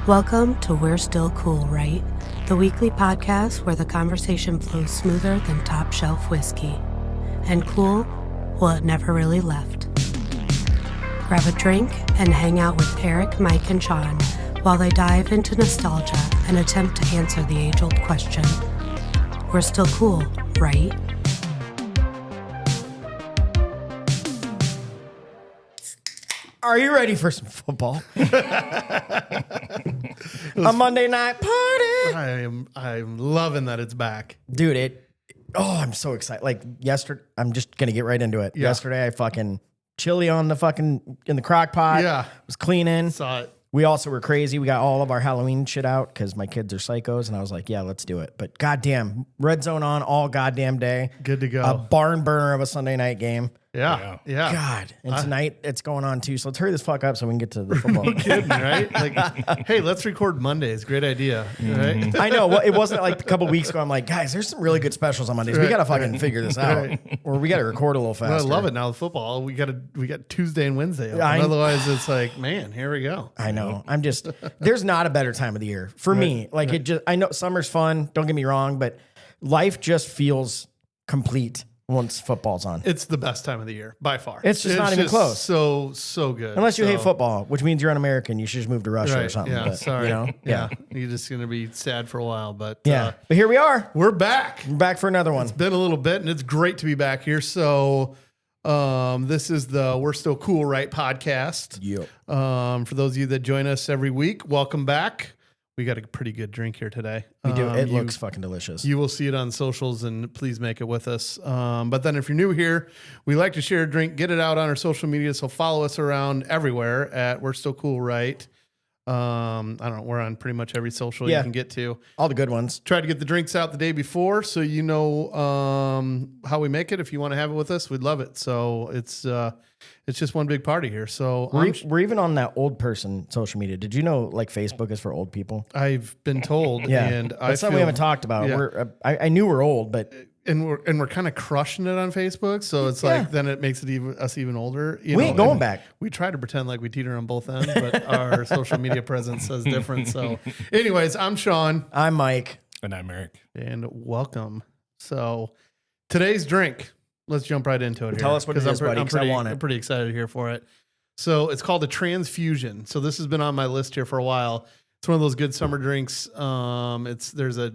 Welcome to We're Still Cool, Right? The weekly podcast where the conversation flows smoother than top shelf whiskey. And cool, well, it never really left. Grab a drink and hang out with Erik, Mike, and Shaun while they dive into nostalgia and attempt to answer the age-old question. We're still cool, right? Are you ready for some football? A Monday night party. I'm loving that it's back. Dude, I'm so excited. Like yesterday, I'm just going to get right into it. Yeah. Yesterday, I fucking chili in the crock pot. Yeah. Was cleaning. Saw it. We also were crazy. We got all of our Halloween shit out because my kids are psychos. And I was like, yeah, let's do it. But goddamn, red zone on all goddamn day. Good to go. A barn burner of a Sunday night game. Yeah. God. And tonight it's going on too. So let's hurry this fuck up so we can get to the football. No kidding, right? Like, hey, let's record Mondays. Great idea, right? I know. Well, it wasn't like a couple weeks ago. I'm like, guys, there's some really good specials on Mondays. We got to fucking figure this out. Or we got to record a little faster. Well, I love it now. The football, we got Tuesday and Wednesday. Yeah, otherwise, it's like, man, here we go. I know. I'm just, there's not a better time of the year for me. Like I know summer's fun. Don't get me wrong, but life just feels complete once football's on. It's the best time of the year by far. It's just not even close. So good. Unless you hate football, which means you're an American. You should just move to Russia or something. Yeah, but, sorry. You know? Yeah. You're just going to be sad for a while. But But here we are. we're back. We're back for another one. It's been a little bit, and it's great to be back here. So this is the We're Still Cool, Right podcast. Yep. For those of you that join us every week, welcome back. We got a pretty good drink here today. We do. It looks fucking delicious. You will see it on socials, and please make it with us. But then if you're new here, we like to share a drink, get it out on our social media. So follow us around everywhere at We're Still Cool, Right? I don't know. We're on pretty much every social you can get to. All the good ones. Try to get the drinks out the day before so you know how we make it. If you want to have it with us, we'd love it. So it's just one big party here. So We're even on that old person social media. Did you know like Facebook is for old people? I've been told. Yeah, and that's something we haven't talked about. Yeah. I knew we're old, but we're kind of crushing it on Facebook. So it's like then it makes it us even older. We ain't going back. We try to pretend like we teeter on both ends, but our social media presence says different. So, anyways, I'm Shaun. I'm Mike. And I'm Erik. And welcome. So today's drink. Let's jump right into it. Tell us what it is, buddy, 'cause I want it. I'm pretty excited here for it. So it's called a transfusion. So this has been on my list here for a while. It's one of those good summer drinks. There's a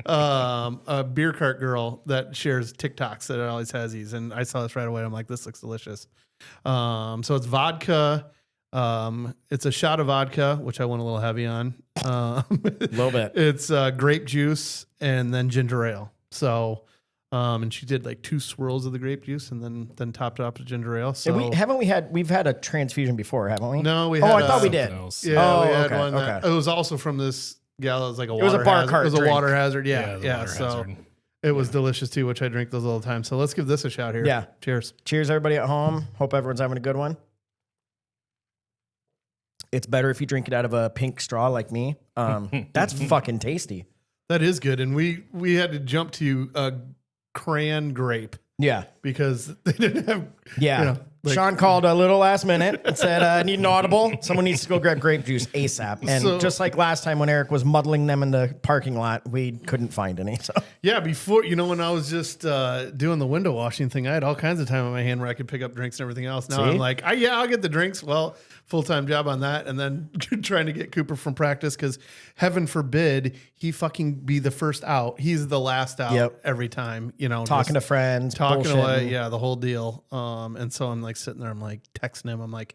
a beer cart girl that shares TikToks that always has these, and I saw this right away. I'm like, this looks delicious. So it's vodka. It's a shot of vodka, which I went a little heavy on. A little bit. It's grape juice and then ginger ale. So, and she did like 2 swirls of the grape juice and then topped it up with ginger ale. So We've had a transfusion before, haven't we? No, we. I thought we did. Yeah, we had okay, one. That, okay. It was also from this gal. That was like a was a bar hazard. cart It was a drink. water hazard. Yeah. Water So hazard. it was delicious too, which I drink those all the time. So let's give this a shout here. Yeah. Cheers. Cheers, everybody at home. Hope everyone's having a good one. It's better if you drink it out of a pink straw like me. That's fucking tasty. That is good. And we had to jump to cran grape Yeah. because they didn't have. Yeah. You know, like- Sean called a little last minute and said, I need an audible. Someone needs to go grab grape juice ASAP. And So- just like last time when Erik was muddling them in the parking lot, we couldn't find any. So Yeah, before, when I was just doing the window washing thing, I had all kinds of time on my hand where I could pick up drinks and everything else. Now See? I'm like, I'll get the drinks. Well, full-time job on that. And then trying to get Cooper from practice because heaven forbid he fucking be the first out. He's the last out every time, talking to friends, talking bullshitting. away. Yeah, the whole deal. And so I'm like sitting there, I'm like texting him. I'm like,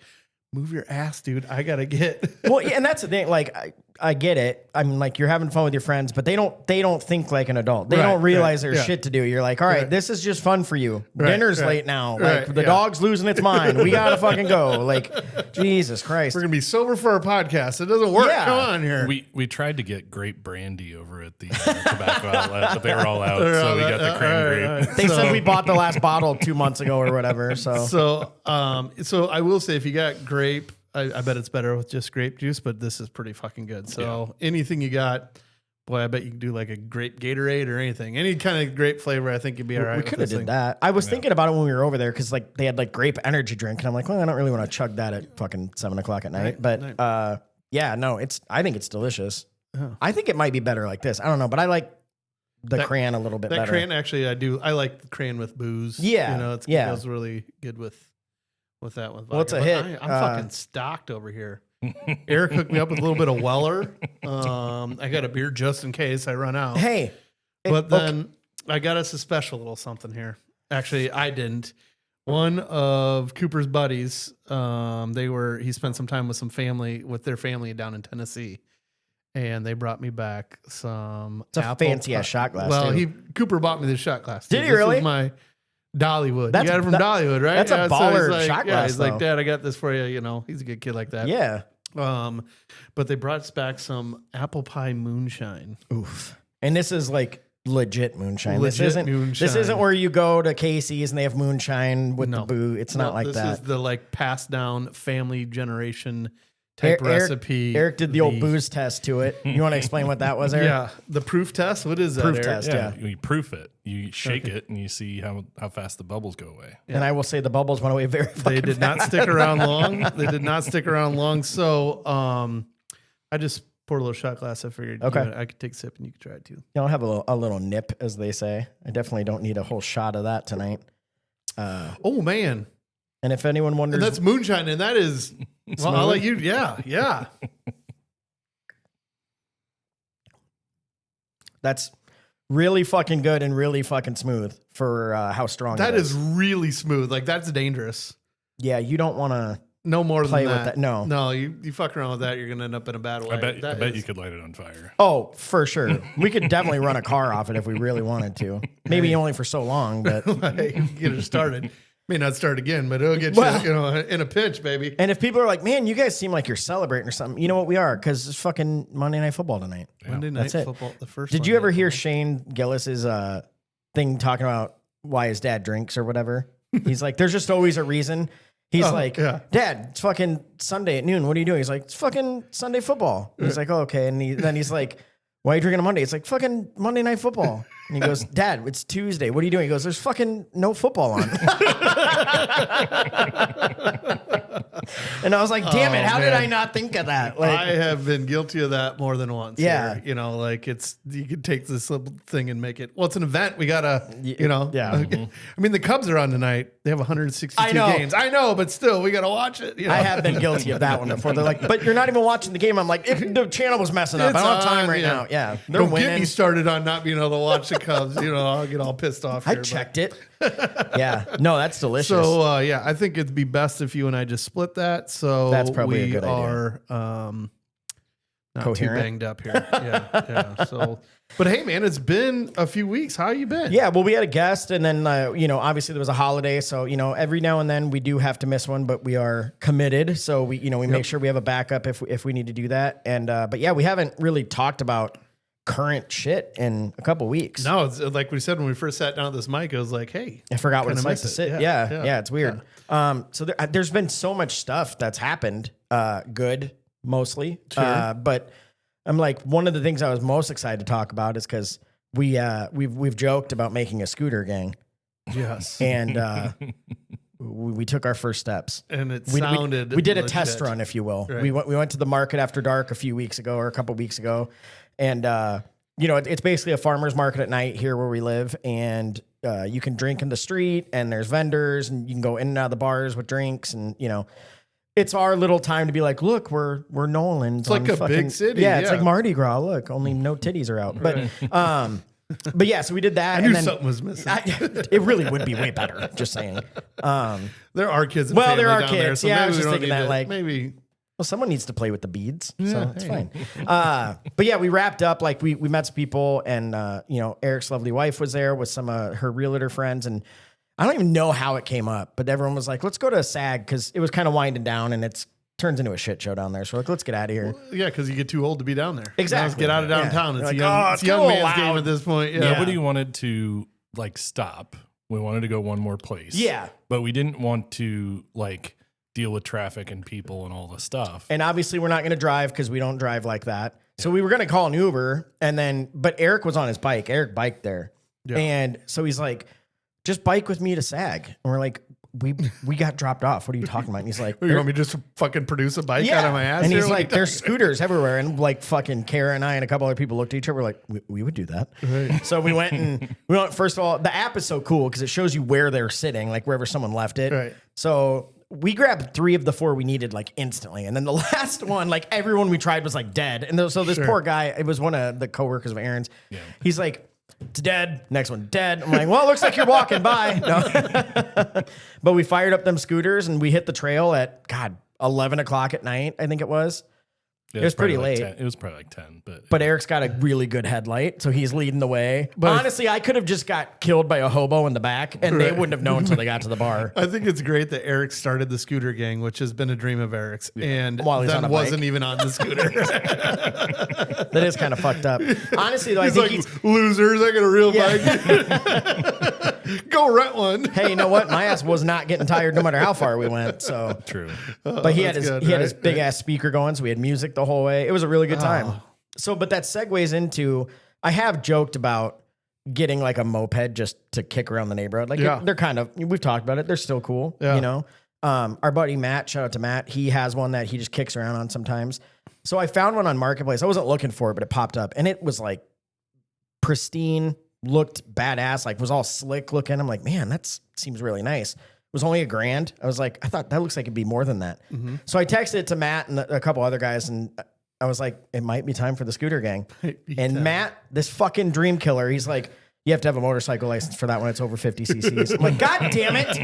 move your ass, dude. I got to get. Well, yeah, and that's the thing. Like, I get it. I mean, like, you're having fun with your friends, but they don't think like an adult. They don't realize there's shit to do. You're like, all right, this is just fun for you. Dinner's late now. Like, the dog's losing its mind. We gotta fucking go. Like, Jesus Christ. We're gonna be sober for our podcast. It doesn't work. Yeah. Come on here. We tried to get grape brandy over at the tobacco outlet, but they were all out, so we got the cran grape. They said we bought the last bottle 2 months ago or whatever. So I will say, if you got grape, I bet it's better with just grape juice, but this is pretty fucking good. So anything you got, Boy, I bet you could do like a grape Gatorade or anything. Any kind of grape flavor, I think you'd be all right. We could have did that. I was thinking about it when we were over there because like they had like grape energy drink, and I'm like, well, I don't really want to chug that at fucking 7:00 at night. But yeah, no, I think it's delicious. Oh. I think it might be better like this. I don't know, but I like the crayon a little bit better. That crayon, actually, I like the crayon with booze. Yeah, you know, it goes really good with that one. Well, it's a hit. I'm fucking stocked over here. Erik hooked me up with a little bit of Weller. I got a beer just in case I run out. Hey, but then I got us a special little something here. Actually, I didn't. One of Cooper's buddies, he spent some time with their family down in Tennessee, and they brought me back some. It's a fancy ass shot glass. Well, Cooper bought me this shot glass. Did he really? This is my Dollywood. You got it from Dollywood, right? That's a baller shot glass. He's like, Dad, I got this for you. You know, he's a good kid like that. Yeah. But they brought us back some apple pie moonshine. Oof. And this is like legit moonshine. This isn't where you go to Casey's and they have moonshine with the boo. It's not like that. This is the like passed down family generation type recipe. Erik did the old booze test to it. You want to explain what that was, Erik? Yeah. The proof test? What is that, Proof Erik? test, yeah. You proof it. You shake it and you see how fast the bubbles go away. Yeah. And I will say the bubbles went away very fast. They did not stick around long. So I just poured a little shot glass. I figured I could take a sip and you could try it too. I'll have a little nip, as they say. I definitely don't need a whole shot of that tonight. Oh, man. And if anyone wonders... And that's moonshine, and that is... Well, I'll let you... Yeah. That's really fucking good and really fucking smooth for how strong that it is. That is really smooth. Like, that's dangerous. Yeah, you don't want to... No more play than with that. No, you fuck around with that, you're gonna end up in a bad way. I bet you could light it on fire. Oh, for sure. We could definitely run a car off it if we really wanted to. Maybe only for so long, but get it started. May not start again, but it'll get you in a pinch, baby. And if people are like, "Man, you guys seem like you're celebrating or something," you know what we are, because it's fucking Monday Night Football tonight. Yeah. Monday Night Football. The first. Did you ever hear Shane Gillis's thing talking about why his dad drinks or whatever? He's like, "There's just always a reason." He's Dad, it's fucking Sunday at noon. What are you doing? He's like, it's fucking Sunday football. And he's like, oh, okay. And then he's like, why are you drinking on Monday? It's like, fucking Monday Night Football. And he goes, Dad, it's Tuesday. What are you doing? He goes, there's fucking no football on. And I was like, damn it. How did I not think of that? Like, I have been guilty of that more than once. Yeah. Here. You know, like you could take this little thing and make it, well, it's an event. We got to, Yeah. I mean, the Cubs are on tonight. They have 162 games. I know, but still, we got to watch it. You know? I have been guilty of that one before. They're like, but you're not even watching the game. I'm like, if the channel was messing up, I don't have time right now. Yeah. They're Don't winning. get me started on not being able to watch the Cubs. I'll get all pissed off. I checked it. Yeah. No, that's delicious. So, I think it'd be best if you and I just split that. So that's probably a good idea. We are not coherent, too banged up here. Yeah. So, but hey, man, it's been a few weeks. How you been? Yeah. Well, we had a guest, and then obviously there was a holiday, so every now and then we do have to miss one, but we are committed. So we make sure we have a backup if we need to do that. And but yeah, we haven't really talked about current shit in a couple weeks. No, it's like we said when we first sat down at this mic, I was like, hey, I forgot what it's like to sit. Yeah, it's weird. Yeah. So there's been so much stuff that's happened, good mostly. Sure. But I'm like, one of the things I was most excited to talk about is because we've joked about making a scooter gang. Yes. And we took our first steps. And we sounded we did a legit. test run, if you will. Right. We went to the market after dark a few weeks ago or a couple weeks ago. And, it's basically a farmer's market at night here where we live. And you can drink in the street and there's vendors and you can go in and out of the bars with drinks. And, it's our little time to be like, look, we're Nolan. It's like a big city. Yeah, it's like Mardi Gras. Look, only no titties are out. But, but yeah, so we did that. I knew something was missing. It really would be way better. Just saying. There are kids. Well, there are down kids. There, so yeah, I maybe was we just don't thinking need that, to- like, maybe. well, someone needs to play with the beads, so it's fine. But yeah, we wrapped up. Like we met some people, and Erik's lovely wife was there with some of her realtor friends, and I don't even know how it came up, but everyone was like, "Let's go to a SAG," because it was kind of winding down, and it's turns into a shit show down there. So we're like, let's get out of here. Well, yeah, because you get too old to be down there. Exactly. Let's get out of downtown. Yeah. It's You're a like, young, oh, it's a young man's loud. game at this point. Yeah. Nobody wanted to stop. We wanted to go one more place. Yeah. But we didn't want to deal with traffic and people and all the stuff. And obviously we're not going to drive because we don't drive like that. So we were going to call an Uber but Erik was on his bike. Erik biked there. Yeah. And so he's like, just bike with me to SAG. And we're like, we got dropped off. What are you talking about? And he's like, you want me to just fucking produce a bike out of my ass? And he's like, there's scooters everywhere. And like fucking Kara and I and a couple other people looked at each other. We're like, we would do that. Right. So we went, first of all, the app is so cool because it shows you where they're sitting, like wherever someone left it. Right. So we grabbed 3 of the 4 we needed like instantly. And then the last one, like everyone we tried was like dead. And so this poor guy, it was one of the coworkers of Aaron's. Yeah. He's like, it's dead. Next one, dead. I'm like, well, it looks like you're walking by. No. But we fired up them scooters and we hit the trail at 11 o'clock at night, I think it was. It was pretty late. It was probably like 10. But Eric's got a really good headlight, so he's leading the way. But honestly, I could have just got killed by a hobo in the back, and they wouldn't have known until they got to the bar. I think it's great that Erik started the scooter gang, which has been a dream of Eric's, and while he's then wasn't even on the scooter. That is kind of fucked up. Honestly, though, I think he's losers. I got a real bike. Go rent one. Hey, you know what? My ass was not getting tired no matter how far we went. So true. But he had his big ass speaker going, so we had music the whole way. It was a really good time. So, but that segues into, I have joked about getting like a moped just to kick around the neighborhood. Like they're kind of, we've talked about it. They're still cool, you know? Our buddy Matt, shout out to Matt. He has one that he just kicks around on sometimes. So I found one on Marketplace. I wasn't looking for it, but it popped up and it was like pristine, looked badass, like was all slick looking. I'm like, man, that seems really nice. It was only $1,000. I was like, I thought that looks like it'd be more than that. Mm-hmm. So I texted it to Matt and a couple other guys and I was like, it might be time for the scooter gang. And Matt, this fucking dream killer, he's like, you have to have a motorcycle license for that when it's over 50 cc's. I'm like, God damn it.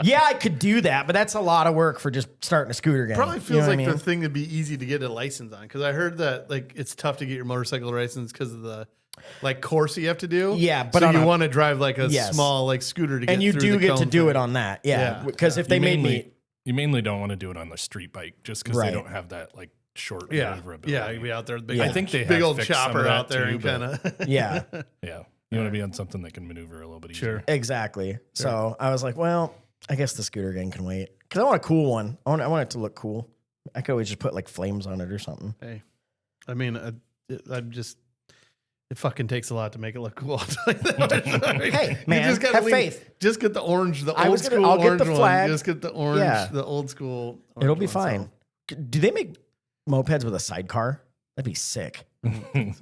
Yeah, I could do that, but that's a lot of work for just starting a scooter gang. Probably feels like the thing that'd be easy to get a license on. Because I heard that like it's tough to get your motorcycle license because of the like course you have to do. Yeah, but so you want to drive like a small like scooter to get and you do get to do it on that. Yeah, because if they made me, you mainly don't want to do it on the street bike just because they don't have that like short maneuverability. Yeah, you'd be out there. Big, I think they big have old chopper out there and kind of yeah. You want to be on something that can maneuver a little bit easier. Exactly. Sure. So I was like, well, I guess the scooter gang can wait because I want a cool one. I want it to look cool. I could always just put like flames on it or something. Hey, I mean, it fucking takes a lot to make it look cool. Hey, man, just have faith. Just get the orange, old school orange get the flag. One. Just get the orange, the old school. It'll be fine. So. Do they make mopeds with a sidecar? That'd be sick.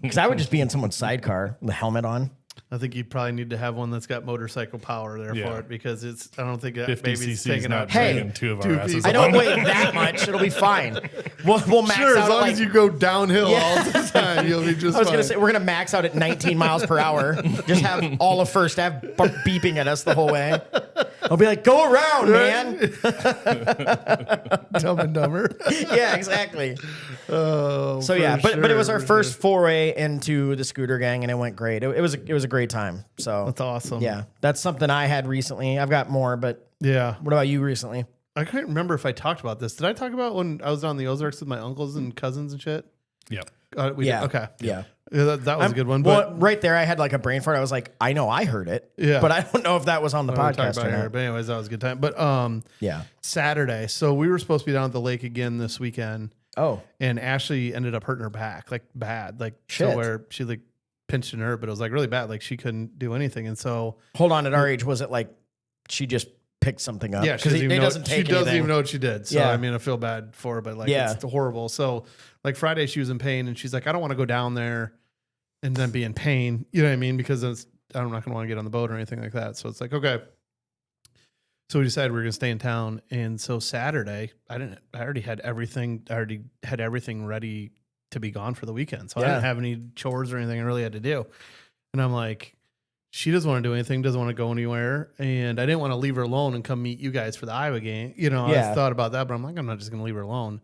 Because I would just be in someone's sidecar, with the helmet on. I think you probably need to have one that's got motorcycle power there for it because I don't think that 50 baby's cc's taking out. Hey, two of our asses. I don't weigh that much. It'll be fine. We'll max out as long as you go downhill all the time, you'll be just. I was going to say we're going to max out at 19 miles per hour. Just have all of First Ave beeping at us the whole way. I'll be like, go around, man. Dumb and Dumber. Yeah, exactly. Oh, so yeah, but it was our first foray into the scooter gang, and it went great. It was a great time. So that's awesome. Yeah, that's something I had recently. I've got more, but yeah. What about you recently? I can't remember if I talked about this. Did I talk about when I was on the Ozarks with my uncles and cousins and shit? Yep. We did. Okay. Yeah. That was a good one. But right there, I had like a brain fart. I was like, I know I heard it. Yeah. But I don't know if that was on the podcast or not. But anyways, that was a good time. But Saturday. So we were supposed to be down at the lake again this weekend. Oh. And Ashley ended up hurting her back, like bad. Like shit. So where she like pinched a nerve, but it was like really bad. Like she couldn't do anything. And so hold on, at our age, was it like she just picked something up? Yeah, because he doesn't take anything. She doesn't even know what she did. So I mean, I feel bad for her, but like it's horrible. So like Friday she was in pain and she's like, I don't want to go down there and then be in pain. You know what I mean? Because I'm not gonna want to get on the boat or anything like that. So it's like, okay. So we decided we were gonna stay in town. And so Saturday, I already had everything ready to be gone for the weekend. So I didn't have any chores or anything I really had to do. And I'm like, she doesn't want to do anything, doesn't want to go anywhere. And I didn't want to leave her alone and come meet you guys for the Iowa game. You know, I thought about that, but I'm like, I'm not just going to leave her alone.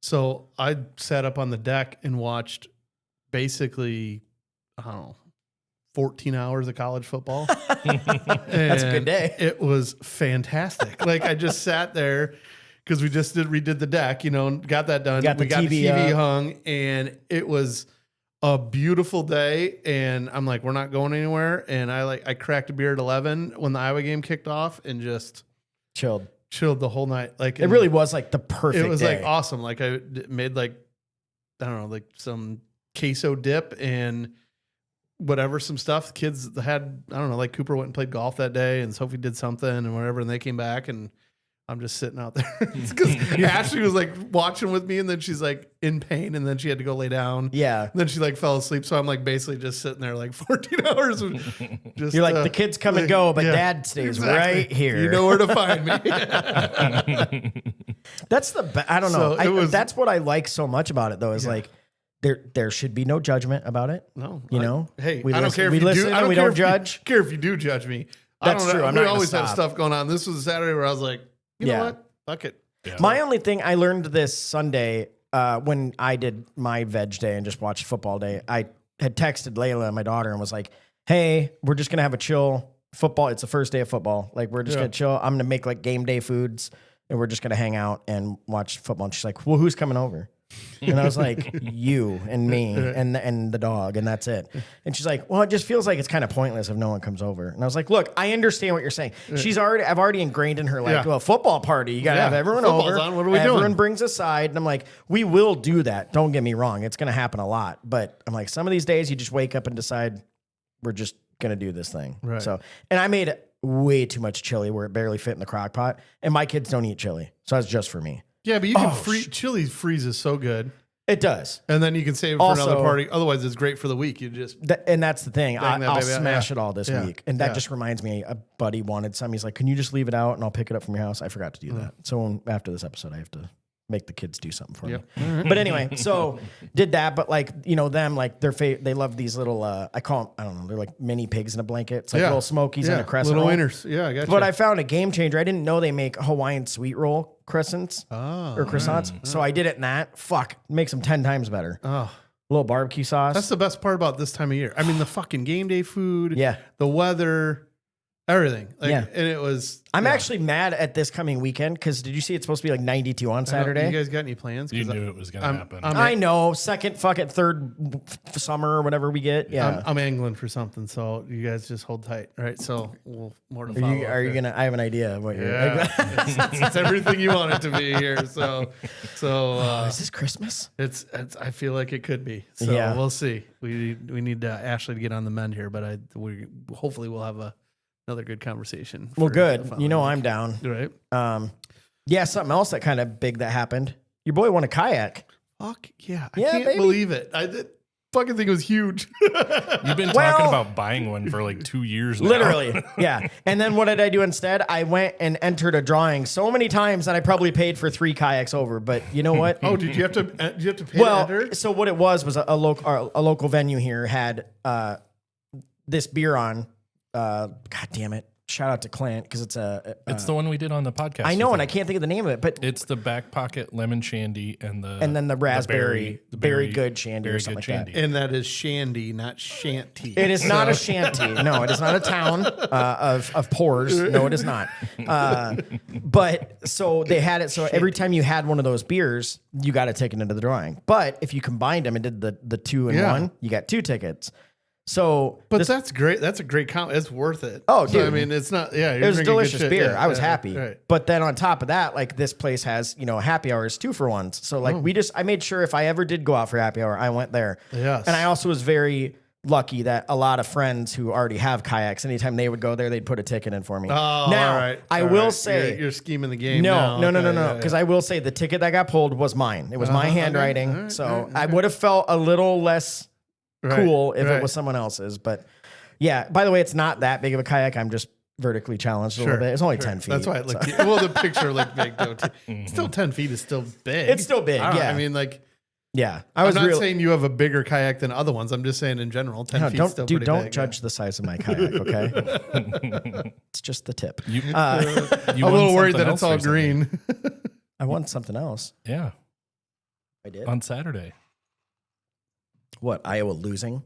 So I sat up on the deck and watched basically, I don't know, 14 hours of college football. That's a good day. It was fantastic. Like I just sat there because we just redid the deck, you know, and got that done. We got the TV hung and it was a beautiful day, and I'm like, we're not going anywhere. And I cracked a beer at 11 when the Iowa game kicked off, and just chilled the whole night. Like it really was like the perfect. It was day. like awesome. Like I made like I don't know, like some queso dip and whatever, some stuff. Kids had, I don't know, like Cooper went and played golf that day and Sophie did something and whatever. And they came back and I'm just sitting out there because Ashley was like watching with me and then she's like in pain and then she had to go lay down. Yeah. And then she like fell asleep. So I'm like basically just sitting there like 14 hours. Just, You're like, the kids come and go, but yeah, dad stays exactly. right here. You know where to find me. That's I don't know. So that's what I like so much about it though, is like there should be no judgment about it. No. You know? Hey, we I don't care if we you listen do. and we don't judge. Care if you do judge me. That's true. I'm not we gonna always have stop. stuff going on. This was a Saturday where I was like, you know what? Fuck it. Yeah. My only thing I learned this Sunday when I did my veg day and just watched football day, I had texted Layla, my daughter, and was like, hey, we're just going to have a chill football. It's the first day of football. Like, we're just going to chill. I'm going to make like game day foods and we're just going to hang out and watch football. And she's like, well, who's coming over? And I was like, you and me and the dog, and that's it. And she's like, well, it just feels like it's kind of pointless if no one comes over. And I was like, look, I understand what you're saying. I've already ingrained in her, like, well, football party, you got to have everyone Football's over. on. What are we everyone doing? brings a side. And I'm like, we will do that. Don't get me wrong. It's going to happen a lot. But I'm like, some of these days you just wake up and decide we're just going to do this thing. Right. So, and I made way too much chili where it barely fit in the crock pot. And my kids don't eat chili. So that's just for me. Yeah, but you can chili freezes so good. It does. And then you can save it for another party. Otherwise, it's great for the week. You just and that's the thing. I'll baby smash it all this Yeah. week. And that just reminds me, a buddy wanted some. He's like, can you just leave it out and I'll pick it up from your house? I forgot to do that. So after this episode, I have to make the kids do something for me. But anyway, so did that. But like, you know, them, like they love these little, I call them, I don't know, they're like mini pigs in a blanket. It's like little smokies and a crescent little roll. wieners. Yeah, I got you. But I found a game changer. I didn't know they make Hawaiian sweet roll crescents or croissants. So I did it in that. Fuck, makes them 10 times better. Oh, A little barbecue sauce. that's the best part about this time of year. I mean, the fucking game day food. Yeah. The weather. Everything. Like, Yeah. And it was. I'm actually mad at this coming weekend because did you see it's supposed to be like 92 on You Saturday? guys got any plans? You knew it was going to happen. I know. Third summer or whatever we get. Yeah. I'm angling for something, so you guys just hold tight. All right. So we'll more to follow. Are you gonna? I have an idea of what you're. Yeah. it's everything you want it to be here. So Is this Christmas? it's I feel like it could be. So Yeah. we'll see. We need Ashley to get on the mend here, but we hopefully we'll have another good conversation. Well, for good. the following You know, week. I'm down. Right. Yeah, something else that kind of big that happened. Your boy won a kayak. Fuck yeah! I Yeah, can't baby. believe it. That fucking thing was huge. You've been talking about buying one for like 2 years now. Literally, yeah. And then what did I do instead? I went and entered a drawing so many times that I probably paid for 3 kayaks over. But you know what? Oh, did you have to pay to Well, enter? so what it was a local venue here had this beer on. God damn it! Shout out to Clint because it's It's the one we did on the podcast. I know, and I can't think of the name of it, but It's the back pocket lemon shandy and then the raspberry, very good shandy or very something good like that. shandy. And that is shandy, not shanty. It is not a shanty. No, it is not a town of pores. No, it is not. But so they had it. So every time you had one of those beers, you got a ticket into the drawing. But if you combined them and did the 2 in 1, you got 2 tickets. So, But that's great. That's a great comment. It's worth it. Oh, So, dude. I mean, it's not. Yeah, it was drinking good delicious shit. beer. Yeah, I was yeah, happy. Right. But then on top of that, like this place has, happy hours 2 for 1s. So like I made sure if I ever did go out for happy hour, I went there. Yes. And I also was very lucky that a lot of friends who already have kayaks, anytime they would go there, they'd put a ticket in for me. Oh, now, all right. I All will right. say, you're scheming the game. no, now. no. Because I will say the ticket that got pulled was mine. It was my handwriting. All right, so all right, I would have felt a little less cool if right. it was someone else's. But yeah, by the way, it's not that big of a kayak. I'm just vertically challenged a little bit. It's only 10 feet. That's why it looked. so. Well, the picture looked big though. Too. Still 10 feet is still big. It's still big, I don't- yeah. I mean, like, Yeah, I'm not saying you have a bigger kayak than other ones. I'm just saying in general, 10 feet is still pretty don't big. judge the size of my kayak, okay? It's just the tip. You I'm a won little worried something that it's else all recently. green. I won something else. Yeah, I did. on Saturday. What, Iowa losing?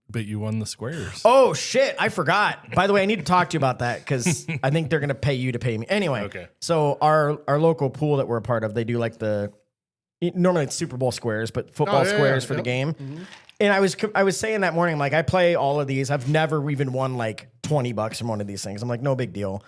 But you won the squares. Oh, shit. I forgot. By the way, I need to talk to you about that because I think they're going to pay you to pay me. Anyway, Okay. So our local pool that we're a part of, they do like normally it's Super Bowl squares, but football squares for the game. Mm-hmm. And I was saying that morning, I'm like, I play all of these. I've never even won like $20 from one of these things. I'm like, no big deal.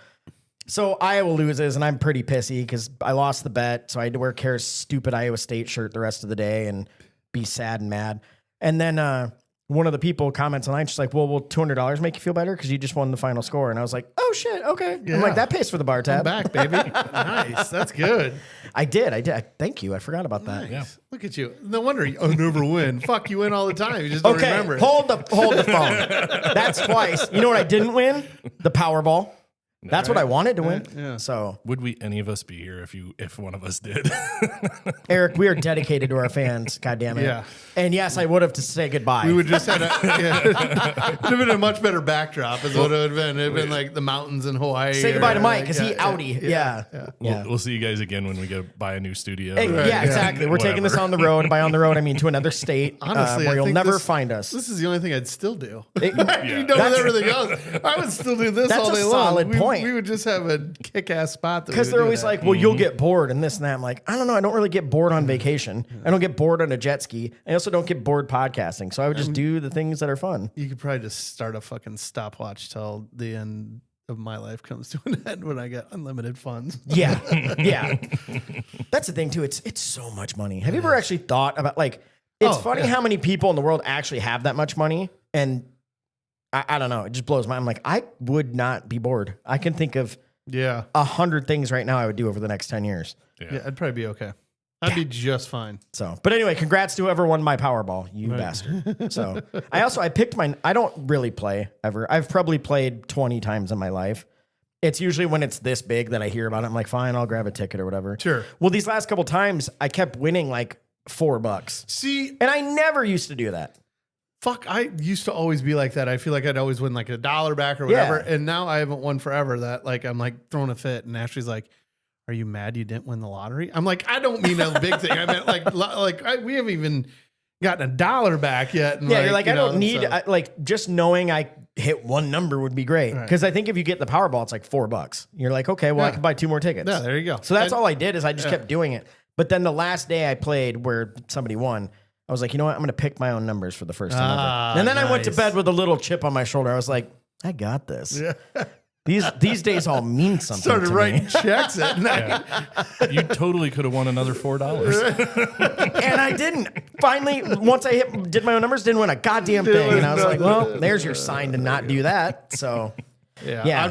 So Iowa loses, and I'm pretty pissy because I lost the bet. So I had to wear Kara's stupid Iowa State shirt the rest of the day. And be sad and mad. And then one of the people comments online, she's like, well, will $200 make you feel better? Because you just won the final score. And I was like, oh, shit, okay. Yeah. I'm like, that pays for the bar tab. I'm back, baby. Nice. That's good. I did. Thank you. I forgot about that. Nice. Yeah. Look at you. No wonder you never win. Fuck, you win all the time. You just don't Okay, remember it. hold the phone. That's twice. You know what I didn't win? The Powerball. That's what I wanted to win. Yeah. So, Would we any of us be here if one of us did? Eric, we are dedicated to our fans. God damn it. Yeah. And yes, I would have to say goodbye. We would just have it would have been a much better backdrop is what it would have been. It would have been like the mountains in Hawaii. say goodbye to Mike like, because he outie. Yeah. We'll see you guys again when we go buy a new studio. Hey, or- yeah, exactly. We're taking this whatever. on the road. By on the road, I mean to another state Honestly, where I you'll think never find us. This is the only thing I'd still do. It- You know, with everything else, I would still do this That's all a day long. solid We- point. We would just have a kick-ass spot. Because they're always like, well, you'll get bored and this and that. I'm like, I don't know. I don't really get bored on vacation. I don't get bored on a jet ski. I also don't get bored podcasting. So I would just do the things that are fun. you could probably just start a fucking stopwatch till the end of my life comes to an end when I get unlimited funds. Yeah. Yeah. That's the thing, too. It's so much money. Have you ever actually thought about, like, it's funny how many people in the world actually have that much money. And I don't know. It just blows my mind. I'm like, I would not be bored. I can think of Yeah. 100 things right now I would do over the next 10 years. Yeah, I'd probably be okay. I'd be just fine. So, but anyway, congrats to whoever won my Powerball, you bastard. So, I picked mine. I don't really play ever. I've probably played 20 times in my life. It's usually when it's this big that I hear about it. I'm like, fine, I'll grab a ticket or whatever. Sure. Well, these last couple times, I kept winning like $4. See, And I never used to do that. fuck, I used to always be like that. I feel like I'd always win like $1 back or whatever. Yeah. And now I haven't won forever that like I'm like throwing a fit. And Ashley's like, are you mad you didn't win the lottery? I'm like, I don't mean a big thing. I meant we haven't even gotten $1 back yet. And Yeah, you're like, you I know, don't need, so- like, just knowing I hit one number would be great. Right. Because I think if you get the Powerball, it's like $4. You're like, okay, well, I Yeah. can buy 2 more tickets. Yeah, there you go. So that's And- all I did is I just kept doing it. But then the last day I played where somebody won, I was like, you know what? I'm going to pick my own numbers for the first time ever. And then I went to nice. bed with a little chip on my shoulder. I was like, I got this. These days all mean something Started to writing me. checks at night. You totally could have won another $4. And I didn't. Finally, once I did my own numbers, didn't win a goddamn thing. And I was like, well, there's your sign to not do that. So Yeah,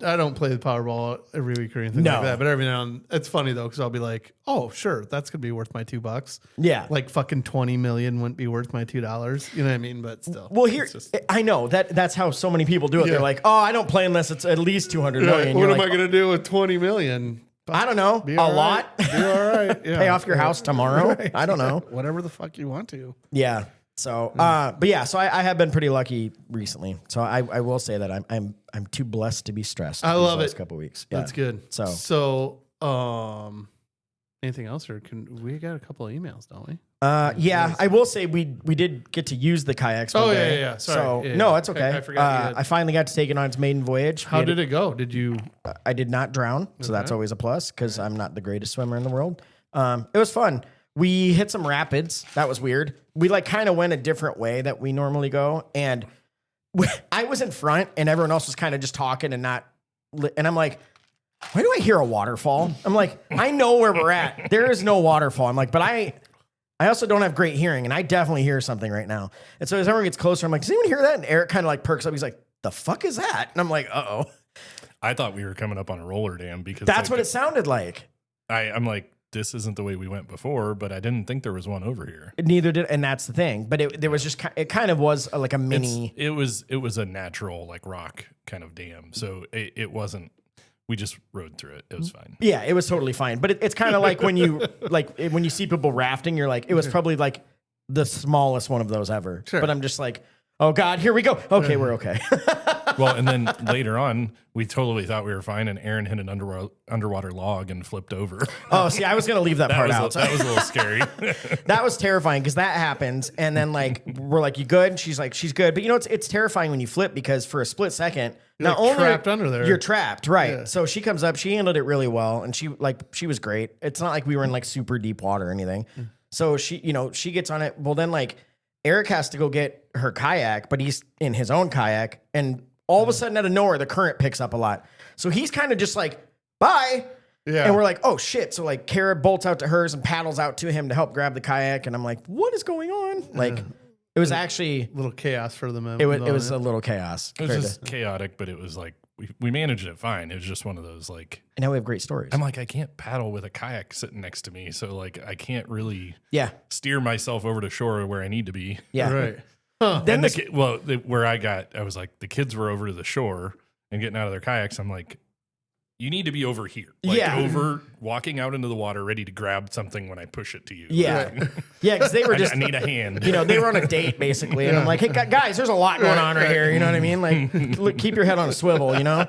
I don't play the Powerball every week or anything No. like that. But every now and it's funny though, because I'll be like, oh, sure, that's gonna be worth my $2. Yeah. Like fucking 20 million wouldn't be worth my $2. You know what I mean? But still. Well, here it's just- I know that's how so many people do it. Yeah. They're like, "Oh, I don't play unless it's at least 200 million." what You're am like, I gonna do with 20 million? I don't know, Be a all lot. right. Be all right. Yeah. Pay off your house tomorrow. I don't know. Whatever the fuck you want to. Yeah. So, but yeah, so I have been pretty lucky recently. So I will say that I'm too blessed to be stressed. I these last last couple weeks. Yeah. That's good. So anything else, or we got a couple of emails, don't we? Yeah, I will say we did get to use the kayaks. Oh, one yeah, day. yeah, yeah. Sorry. So Yeah, no, yeah. it's okay. I forgot you had- I finally got to take it on its maiden voyage. How did it go? Did you? I did not drown, so that's always a plus because I'm not the greatest swimmer in the world. It was fun. We hit some rapids. That was weird. We like kind of went a different way that we normally go, and I was in front, and everyone else was kind of just talking and not. And I'm like, why do I hear a waterfall? I'm like, I know where we're at. There is no waterfall. I'm like, but I also don't have great hearing, and I definitely hear something right now. And so as everyone gets closer, I'm like, does anyone hear that? And Eric kind of like perks up. He's like, the fuck is that? And I'm like, uh-oh. I thought we were coming up on a roller dam because That's what it sounded like. I'm like, this isn't the way we went before, but I didn't think there was one over here. Neither did, and that's the thing. But there was just it kind of was like a mini. It was a natural like rock kind of dam, so it wasn't. We just rode through it. It was fine. Yeah, it was totally fine. But it's kind of like when you when you see people rafting, you're like, it was probably like the smallest one of those ever. Sure. But I'm just like, oh God, here we go. Okay, we're okay. Well, and then later on, we totally thought we were fine, and Aaron hit an underwater log and flipped over. Oh, see, I was gonna leave that part out. That was a little scary. That was terrifying because that happens, and then like we're like, you good? She's like, she's good. But you know, it's terrifying when you flip because for a split second, You're not like only trapped under there. you're trapped, right? Yeah. So she comes up, she handled it really well, and she was great. It's not like we were in like super deep water or anything. So she gets on it. Well, then like Erik has to go get her kayak, but he's in his own kayak, and all of a sudden out of nowhere, the current picks up a lot. So he's kind of just like, bye. Yeah. And we're like, oh shit. So like Kara bolts out to hers and paddles out to him to help grab the kayak. And I'm like, what is going on? Like it was actually a little chaos for them. It was a little chaos. It was just chaotic, but it was like, we managed it fine. It was just one of those like. And now we have great stories. I'm like, I can't paddle with a kayak sitting next to me. So like, I can't really steer myself over to shore where I need to be. Yeah. Right. Huh. Then where I was like, the kids were over to the shore and getting out of their kayaks. I'm like, you need to be over here. Like over walking out into the water, ready to grab something when I push it to you. Yeah. Like, yeah. Cause they were just, I need a hand. You know, they were on a date basically. And I'm like, hey guys, there's a lot going on right here. You know what I mean? Like look, keep your head on a swivel, you know?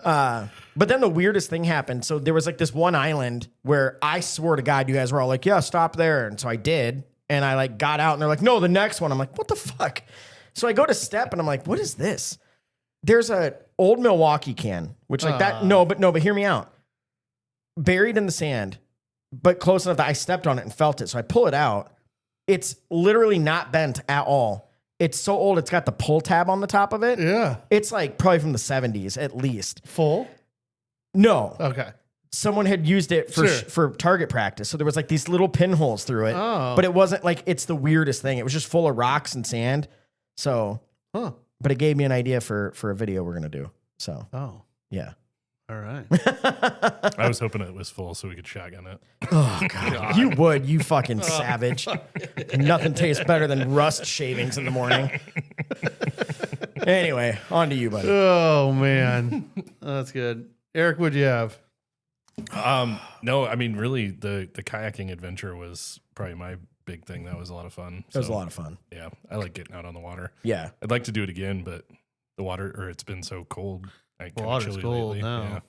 But then the weirdest thing happened. So there was like this one island where I swore to God, you guys were all like, yeah, stop there. And so I did. And I like got out and they're like, no, the next one. I'm like, what the fuck? So I go to step and I'm like, what is this? There's a old Milwaukee can, which like but hear me out. Buried in the sand, but close enough that I stepped on it and felt it. So I pull it out. It's literally not bent at all. It's so old. It's got the pull tab on the top of it. Yeah. It's like probably from the 70s at least. Full? No. Okay. Someone had used it for target practice. So there was like these little pinholes through it, but it wasn't like, it's the weirdest thing. It was just full of rocks and sand. So, but it gave me an idea for a video we're going to do. So, yeah. All right. I was hoping it was full so we could shotgun it. Oh, God. You would, you fucking savage. Nothing tastes better than rust shavings in the morning. Anyway, on to you, buddy. Oh, man. That's good. Erik, what'd you have? No, I mean, really, the kayaking adventure was probably my big thing. That was a lot of fun. It was a lot of fun. Yeah, I like getting out on the water. Yeah. I'd like to do it again, but it's been so cold. The water's cold lately. now.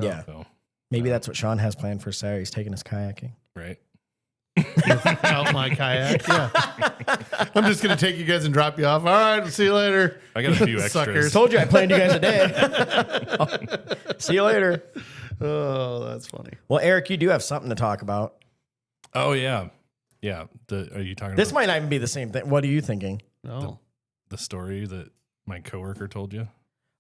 Yeah. So, maybe that's what Shaun has planned for Saturday. He's taking us kayaking. right. Out my kayak. Yeah. I'm just going to take you guys and drop you off. All right. See you later. I got a few Suckers. extras. Told you I planned you guys a day. See you later. Oh, that's funny. Well, Erik, you do have something to talk about. Oh, yeah. Yeah. Are you talking This about might not even be the same thing. What are you thinking? No. the story that my coworker told you?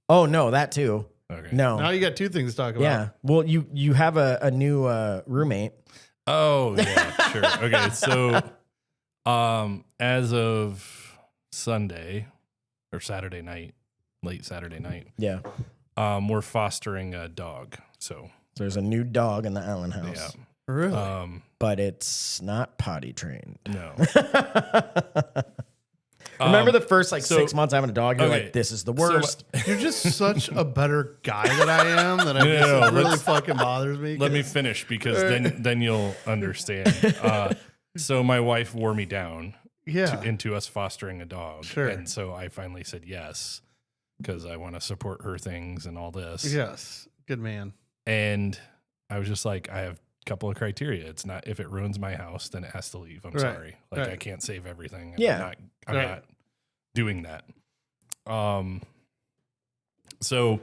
Oh, no, that too. Okay. No. Now you got two things to talk about. Yeah. Well, you have a new roommate. Oh, yeah, sure. Okay, so as of Sunday or Saturday night, late Saturday night, Yeah. we're fostering a dog. So There's a new dog in the Allen house. yeah, Really? But it's not potty trained. no. Remember the first 6 months having a dog? You're okay, like, this is the worst. You're just such a better guy than I am that it really fucking bothers me. Let me finish because then you'll understand. So my wife wore me down into us fostering a dog. Sure. And so I finally said yes because I want to support her things and all this. Yes. Good man. And I was just like, I have a couple of criteria. It's not, if it ruins my house, then it has to leave. I'm sorry. Like I can't save everything. And Yeah. I'm not doing that. So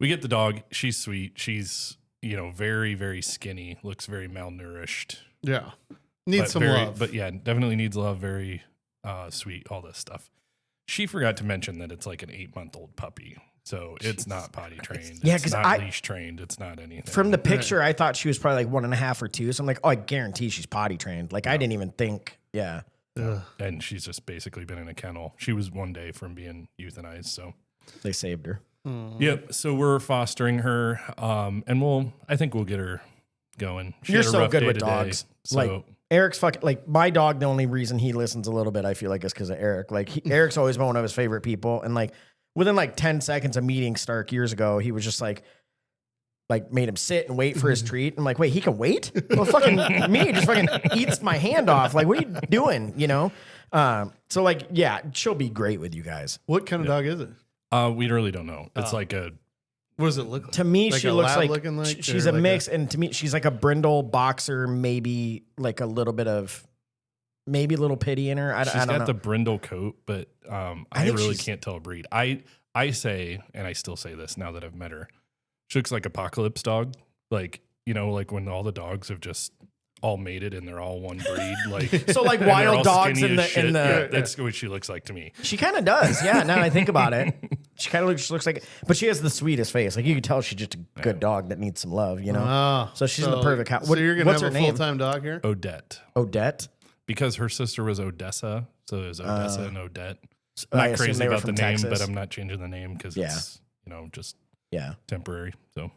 we get the dog. She's sweet. She's, very, very skinny, looks very malnourished. Yeah. Needs some love. But yeah, definitely needs love. Very sweet, all this stuff. She forgot to mention that it's like an 8-month-old puppy. So it's not potty trained. Yeah, it's not leash trained. It's not anything. From the picture, I thought she was probably like 1.5 or 2. So I'm like, oh, I guarantee she's potty trained. Like, I didn't even think, yeah. And she's just basically been in a kennel. She was one day from being euthanized. So They saved her. Yep. So we're fostering her. And I think we'll get her going. She You're had a so rough good day with today, dogs. So Like, Erik's fucking, like, my dog, the only reason he listens a little bit, I feel like, is because of Erik. Like, Erik's always been one of his favorite people. And, like, within, 10 seconds of meeting Stark years ago, he was just, like, made him sit and wait for his treat. I'm like, wait, he can wait? Well, fucking me just fucking eats my hand off. Like, what are you doing, So, yeah, she'll be great with you guys. What kind of dog is it? we really don't know. It's like a, What does it look like? To me, Like she a looks lab like, looking like, she's or a like mix. And to me, she's like a brindle boxer, maybe like a little bit of, maybe a little pity in her. I she's don't know. got the brindle coat, but I think really she's- can't tell a breed. I say, and I still say this now that I've met her, she looks like apocalypse dog. Like, like when all the dogs have just all mated and they're all one breed. Like So like and they're wild all dogs skinny in as shit. the Yeah, that's what she looks like to me. She kind of does. Yeah. Now that I think about it. She kind of looks like, but she has the sweetest face. Like you can tell she's just a good dog that needs some love, you know? So she's in the perfect house. So you're going to have her a name? full-time dog here? Odette. Odette? Because her sister was Odessa. So it was Odessa and Odette. I I'm not assume crazy they were about the from name, Texas. but I'm not changing the name because it's, just temporary. So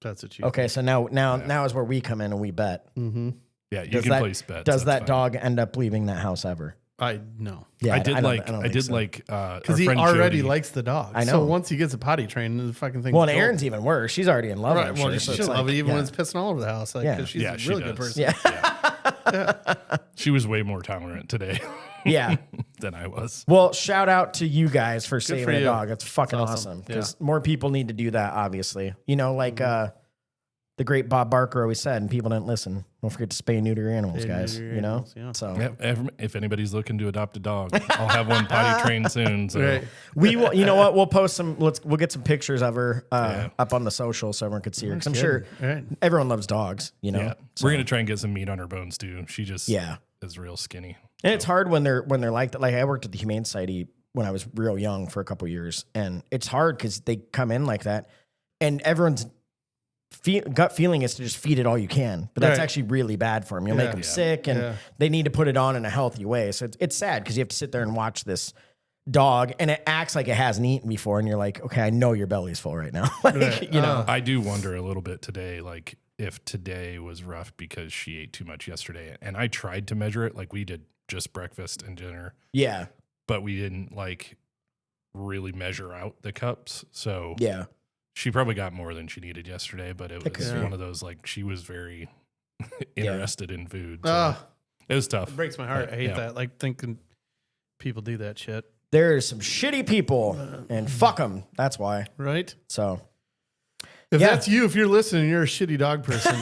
That's what you Okay, so now is where we come in and we bet. Mm-hmm. yeah, you can place bets. Does that's that fine. dog end up leaving that house ever? No. Yeah, I did don't think so. Because he already likes the dog. I know. So once he gets a potty trained, the fucking thing. Well, and Aaron's even worse. She's already in love. Right. I'm Well, sure, she so should it's love like, it even when it's pissing all over the house. Like, Yeah. 'cause she's Yeah, a she really good does. person. She was way more tolerant today Yeah. than I was. Well, shout out to you guys for saving for a you. dog. That's fucking That's awesome. awesome. Because more people need to do that, obviously. You know, like the great Bob Barker always said, and people didn't listen. Don't forget to spay and neuter your animals, Spay and guys. neuter your You know? animals, yeah. So If anybody's looking to adopt a dog, I'll have one potty trained soon. So Right. we will, you know what? We'll post some, we'll get some pictures of her up on the social so everyone could see her. Because I'm sure Right. everyone loves dogs, you know? yeah, So, we're gonna try and get some meat on her bones too. She just is real skinny. and it's hard when they're like that. Like I worked at the Humane Society when I was real young for a couple years, and it's hard because they come in like that, and everyone's gut feeling is to just feed it all you can, but that's Right. actually really bad for them. You'll make them sick, and they need to put it on in a healthy way. So it's sad because you have to sit there and watch this dog, and it acts like it hasn't eaten before, and you're like, okay, I know your belly's full right now. Like, you know, I do wonder a little bit today, like if today was rough because she ate too much yesterday, and I tried to measure it, like we did just breakfast and dinner, yeah, but we didn't like really measure out the cups, so yeah. she probably got more than she needed yesterday, but it was one of those, like, she was very interested in food. So it was tough. It breaks my heart. I hate that. Like thinking people do that shit. There's some shitty people, and fuck them. That's why. Right? So, If that's you, if you're listening, you're a shitty dog person.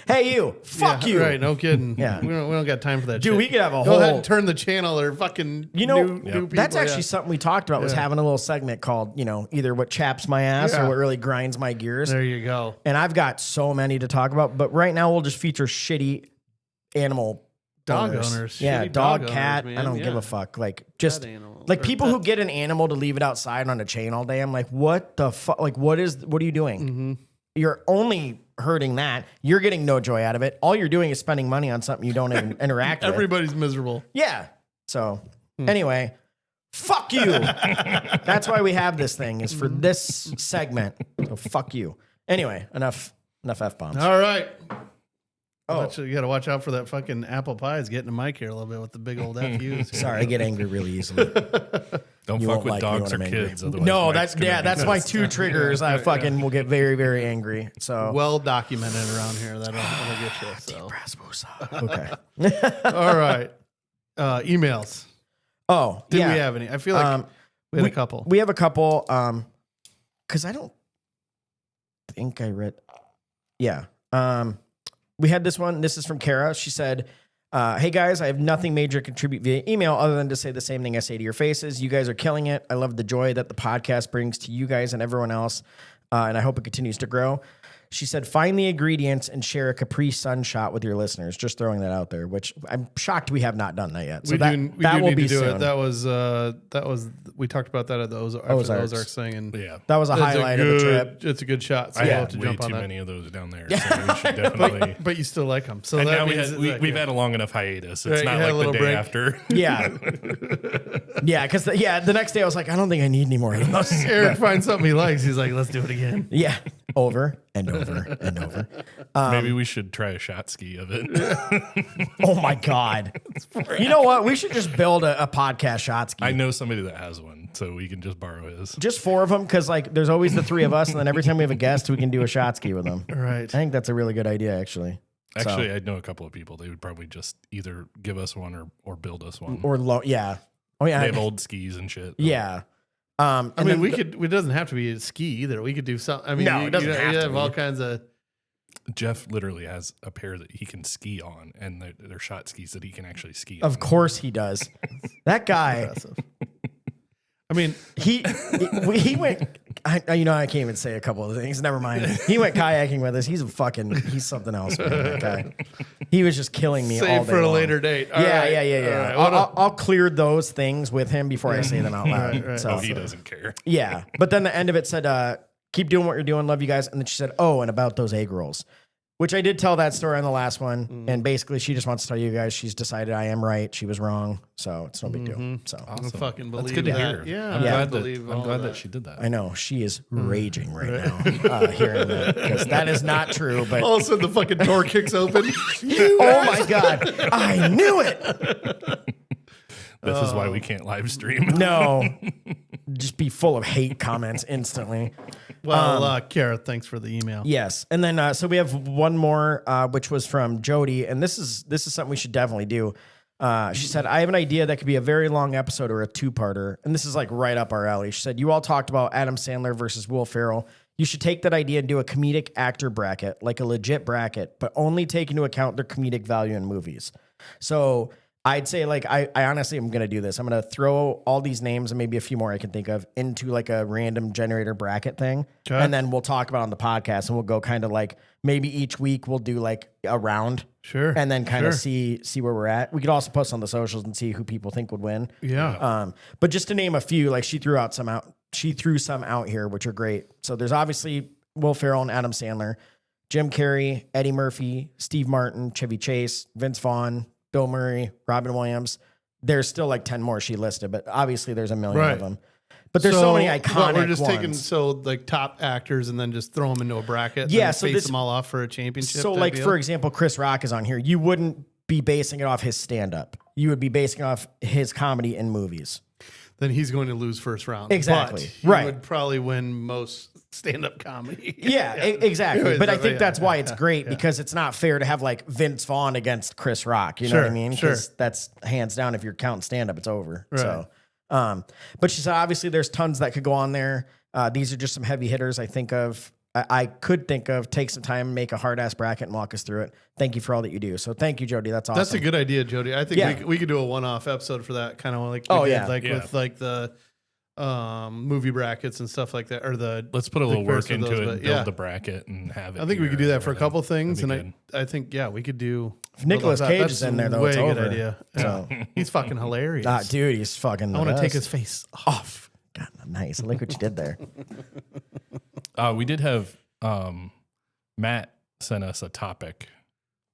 hey, you, fuck you. Right, no kidding. Yeah. We don't got time for that Dude, shit. we could have a Go ahead whole- and turn the channel or fucking You know, new people. that's actually something we talked about was having a little segment called, you know, either what chaps my ass or what really grinds my gears. There you go. And I've got so many to talk about, but right now we'll just feature shitty animal Dog owners. Yeah, Shitty dog, dog cat. owners, I man. don't give a fuck. Like just animal- like or people who get an animal to leave it outside on a chain all day. I'm like, what the fuck? Like, what are you doing? Mm-hmm. You're only hurting that. You're getting no joy out of it. All you're doing is spending money on something you don't even interact with. Everybody's miserable. Yeah. So anyway, fuck you. That's why we have this thing is for this segment. So fuck you. Anyway, enough F-bombs. All right. Oh. You got to watch out for that fucking apple pie. Is getting the mic here a little bit with the big old FUs. Sorry, I get angry really easily. Don't You fuck won't with like me dogs or when I'm angry. kids. Otherwise No, Mike's gonna be that's my pissed. two triggers. I fucking will get very, very angry. So Well documented around here. That'll get you. So. okay. All right. Emails. Oh, Did yeah. we have any? I feel like we had a couple. We have a couple. Because I don't think I read. Yeah. We had this one. This is from Kara. She said, hey guys, I have nothing major to contribute via email other than to say the same thing I say to your faces. You guys are killing it. I love the joy that the podcast brings to you guys and everyone else. And I hope it continues to grow. She said, find the ingredients and share a Capri Sun shot with your listeners. Just throwing that out there, which I'm shocked we have not done that yet. So that will need be to do soon. it. That was we talked about that at the Ozarks thing, and Yeah. That was a highlight of the trip. It's a good shot. So I we'll have have to way jump on too that. many of those down there. So we should definitely. But you still like them. So And that now means we've had a long enough hiatus. Right, It's not you had a like little the day break. after. Yeah. Yeah. Because the next day I was like, I don't think I need any more of those. Eric finds something he likes. He's like, let's do it again. Yeah. Over and over and over. Maybe we should try a shot ski of it. Oh my God. You know what? We should just build a podcast shot ski. I know somebody that has one, so we can just borrow his. Just 4 of them, because like there's always the 3 of us, and then every time we have a guest, we can do a shot ski with them. Right. I think that's a really good idea, actually. Actually, I know a couple of people. They would probably just either give us one or build us one. Or yeah. Oh yeah. They have old skis and shit. Yeah. I mean, then it doesn't have to be a ski either. We could do something. I mean, No, it doesn't have to have be. all kinds of. Jeff literally has a pair that he can ski on, and they're shot skis that he can actually ski Of on. course he does. That guy, I mean, he went. I can't even say a couple of things. Never mind. He went kayaking with us. He's something else, man, that guy. He was just killing me all Save day for a long. later date. Yeah. I'll clear those things with him before I say them out loud. Right. So, he doesn't care. yeah. But then the end of it said, keep doing what you're doing. Love you guys. And then she said, oh, and about those egg rolls, which I did tell that story on the last one. And basically she just wants to tell you guys, she's decided I am right. She was wrong. So it's no big deal. So I fucking believe That's good to that. hear. Yeah. I'm glad that she did that. I know she is raging right now hearing that, because that is not true. But All of a sudden the fucking door kicks open. oh my God, I knew it. This is why we can't live stream. No, just be full of hate comments instantly. Well, Kara, thanks for the email. Yes, and then so we have one more, which was from Jody, and this is something we should definitely do. She said, I have an idea that could be a very long episode or a two-parter, and this is like right up our alley. She said, you all talked about Adam Sandler versus Will Ferrell. You should take that idea and do a comedic actor bracket, like a legit bracket, but only take into account their comedic value in movies. So I'd say, like, I honestly am going to do this. I'm going to throw all these names and maybe a few more I can think of into like a random generator bracket thing. Okay. And then we'll talk about it on the podcast, and we'll go kind of like maybe each week we'll do like a round. Sure. And then kind of see where we're at. We could also post on the socials and see who people think would win. Yeah. But just to name a few, like she threw some out here, which are great. So there's obviously Will Ferrell and Adam Sandler, Jim Carrey, Eddie Murphy, Steve Martin, Chevy Chase, Vince Vaughn, Bill Murray, Robin Williams. There's still like 10 more she listed, but obviously there's a million of them. But there's so many iconic We're just ones. taking like top actors and then just throw them into a bracket. Yeah, and so face them all off for a championship. So like, for example, Chris Rock is on here. You wouldn't be basing it off his stand-up. You would be basing it off his comedy in movies. Then he's going to lose first round. Exactly. But he would probably win most stand-up comedy. Yeah, exactly. But I think that's why it's great, because it's not fair to have like Vince Vaughn against Chris Rock. You know what I mean? Because that's hands down, if you're counting stand-up, it's over. Right. So, but she said, obviously there's tons that could go on there. These are just some heavy hitters I could think of. Take some time, make a hard-ass bracket, and walk us through it. Thank you for all that you do. So thank you, Jody. That's awesome. That's a good idea, Jody. I think we could do a one-off episode for that, kind of like with like the movie brackets and stuff like that, or let's put a little work into it and build the bracket and have it. I think we could do that for a couple things, and I think we could do. If Nicolas Cage is in there, though, it's over. Good idea. So he's fucking hilarious. Dude, he's fucking. I want to take his face off. God, nice. I like what you did there. We did have Matt sent us a topic.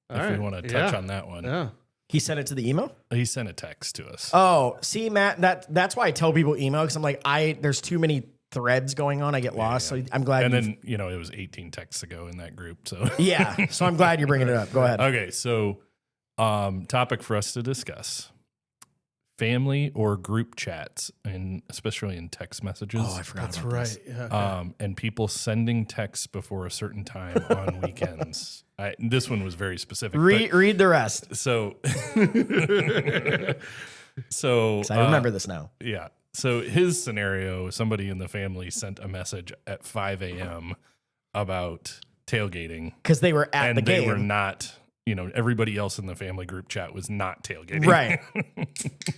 If we want to touch on that one. Yeah. He sent it to the email? He sent a text to us. Oh, see, Matt, that's why I tell people email, because I'm like, there's too many threads going on. I get lost. So I'm glad. And then, it was 18 texts ago in that group. So yeah. So I'm glad you're bringing it up. Go ahead. Okay. So topic for us to discuss: family or group chats, and especially in text messages. Oh, I forgot about this. Yeah. And people sending texts before a certain time on weekends. This one was very specific. Read the rest. So I remember this now. Yeah. So his scenario, somebody in the family sent a message at 5 a.m. about tailgating. Because they were at the game. And they were not, everybody else in the family group chat was not tailgating. Right.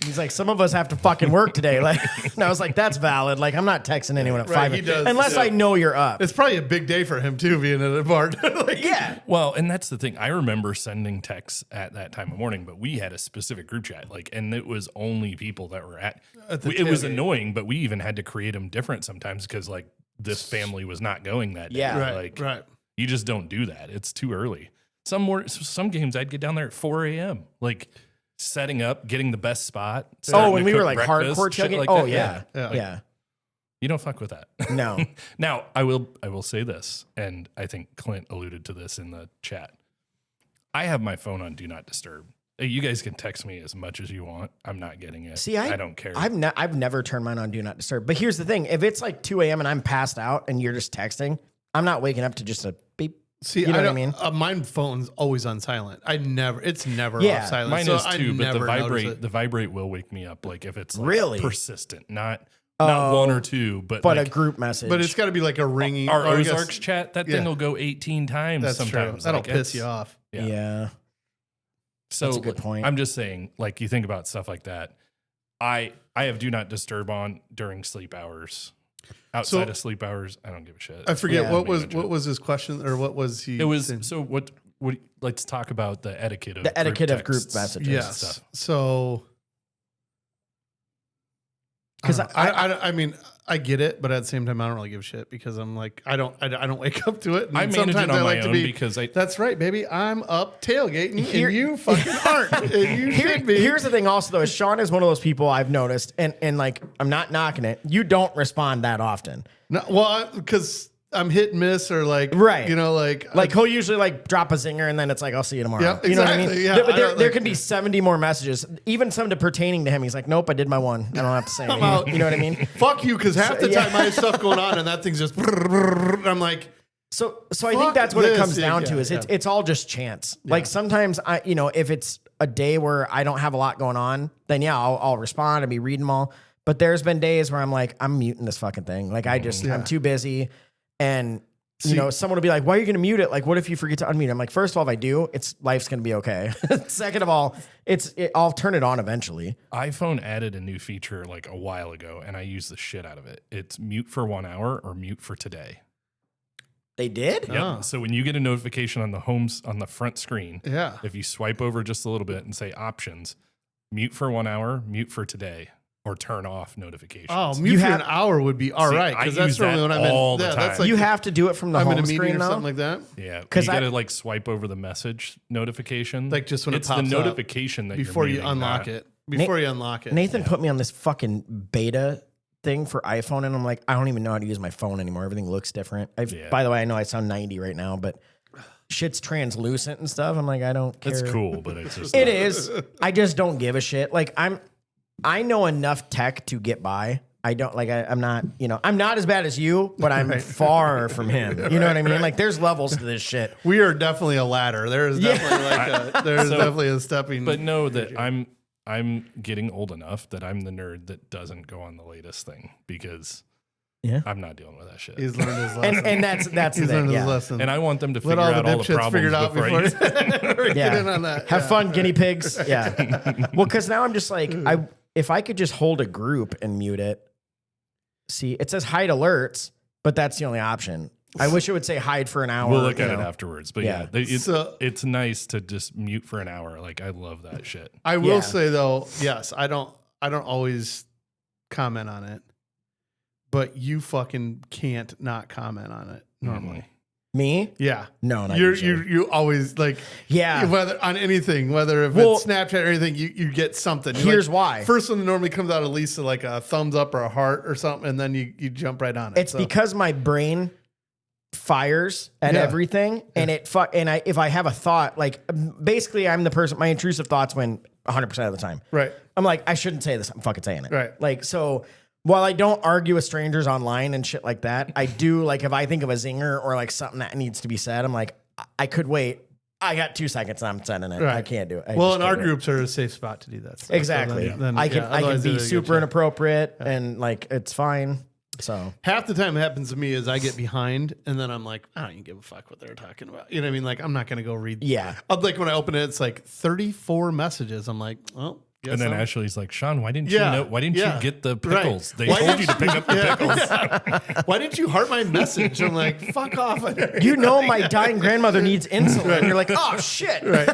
He's like, some of us have to fucking work today. Like, and I was like, that's valid. Like, I'm not texting anyone at 5 he does, unless I know you're up. It's probably a big day for him too, being at a bar. Yeah. Well, and that's the thing. I remember sending texts at that time of morning, but we had a specific group chat, and it was only people that were at it was annoying, but we even had to create them different sometimes because this family was not going that day. Yeah. Right. You just don't do that. It's too early. Some games I'd get down there at 4 a.m. Setting up, getting the best spot. When we were hardcore tailgating. Yeah. You don't fuck with that. No. Now I will say this, and I think Clint alluded to this in the chat. I have my phone on Do Not Disturb. You guys can text me as much as you want. I'm not getting it. See, I don't care. I've never turned mine on Do Not Disturb. But here's the thing: if it's 2 a.m. and I'm passed out and you're just texting, I'm not waking up to just a beep. See, you know what I mean? My phone's always on silent. It's never off silent. Mine is too, but the vibrate will wake me up. If it's really persistent, not one or two, but a group message. But it's got to be a ringing. Our Ozarks chat, that thing will go 18 times. That's sometimes. True. That'll piss you off. Yeah. So that's a good point. I'm just saying, you think about stuff like that. I have Do Not Disturb on during sleep hours. Outside of sleep hours, I don't give a shit. I forget what was his question, or what was he? It was saying? So what let's talk about the etiquette of group messages. Yes. Stuff. So, because I mean, I get it, but at the same time, I don't really give a shit because I'm like, I don't wake up to it. And I manage it on my own because that's right, baby. I'm up tailgating and you fucking aren't. And you should be. Here's the thing also though, is Shaun is one of those people I've noticed, and like, I'm not knocking it. You don't respond that often. No, well, because I'm hit and miss or like, right. You know, like he'll usually like drop a zinger and then it's like, I'll see you tomorrow. Yep, you know what I mean? Yeah, but there can be 70 more messages, even some pertaining to him. He's like, nope, I did my one. I don't have to say anything. out. You know what I mean? Fuck you, because half the time I have stuff going on and that thing's just, I'm like, so I think that's what it comes down to is it's all just chance. Yeah. Like sometimes if it's a day where I don't have a lot going on, then I'll respond and be reading them all. But there's been days where I'm like, I'm muting this fucking thing. Like I'm too busy. And someone will be like, why are you going to mute it? Like, what if you forget to unmute? I'm like, first of all, if I do, life's going to be okay. Second of all, I'll turn it on eventually. iPhone added a new feature like a while ago, and I use the shit out of it. It's mute for 1 hour or mute for today. They did? Yep. Oh. So when you get a notification on the front screen, if you swipe over just a little bit and say options, mute for 1 hour, mute for today. Or turn off notifications. Oh, mute for an hour would be all right, because that's normally when I'm in. All the time. That's like you have to do it from the home screen or now? something like that. Yeah, because you got to like swipe over the message notification, like just when it's it pops the notification up that before you're you unlock that. it. Before you unlock it, Nathan put me on this fucking beta thing for iPhone, and I'm like, I don't even know how to use my phone anymore. Everything looks different. By the way, I know I sound 90 right now, but shit's translucent and stuff. I'm like, I don't care. It's cool, but it's just it is. I just don't give a shit. Like I know enough tech to get by. I don't like. I'm not. I'm not as bad as you, but I'm far from him. You know what I mean? Like, there's levels to this shit. We are definitely a ladder. There is definitely definitely a stepping. But know that I'm getting old enough that I'm the nerd that doesn't go on the latest thing because I'm not dealing with that shit. He's learned his lesson, and that's he's learned his lesson. And I want them to figure out all the problems before I get in on that. Have fun, guinea pigs. Yeah. Well, because now I'm just like if I could just hold a group and mute it. See, it says hide alerts, but that's the only option. I wish it would say hide for an hour. We'll look at it afterwards. But it's nice to just mute for an hour. Like, I love that shit. I will say though, yes, I don't always comment on it, but you fucking can't not comment on it normally. Me? Yeah. No, not you always like whether on anything, whether if it's Snapchat or anything, you get something. Here's why. First one that normally comes out at least like a thumbs up or a heart or something, and then you jump right on it. It's because my brain fires at everything, and if I have a thought, like basically I'm the person, my intrusive thoughts win 100% of the time. Right. I'm like, I shouldn't say this. I'm fucking saying it. Right. Like, so while I don't argue with strangers online and shit like that, I do, like, if I think of a zinger or like something that needs to be said, I'm like, I could wait. I got 2 seconds and I'm sending it. Right. I can't do it. And our groups are a safe spot to do that stuff. Exactly. So then, I can be super inappropriate and like, it's fine. So half the time it happens to me is I get behind and then I'm like, I don't even give a fuck what they're talking about. You know what I mean? Like, I'm not going to go read. Yeah. Like when I open it, it's like 34 messages. I'm like, well. And then Ashley's like, Shaun, why didn't you know? Why didn't you get the pickles? Right. They told you to pick up the pickles. Why didn't you heart my message? I'm like, fuck off. You know my dying grandmother needs insulin. Right. You're like, oh shit. Right.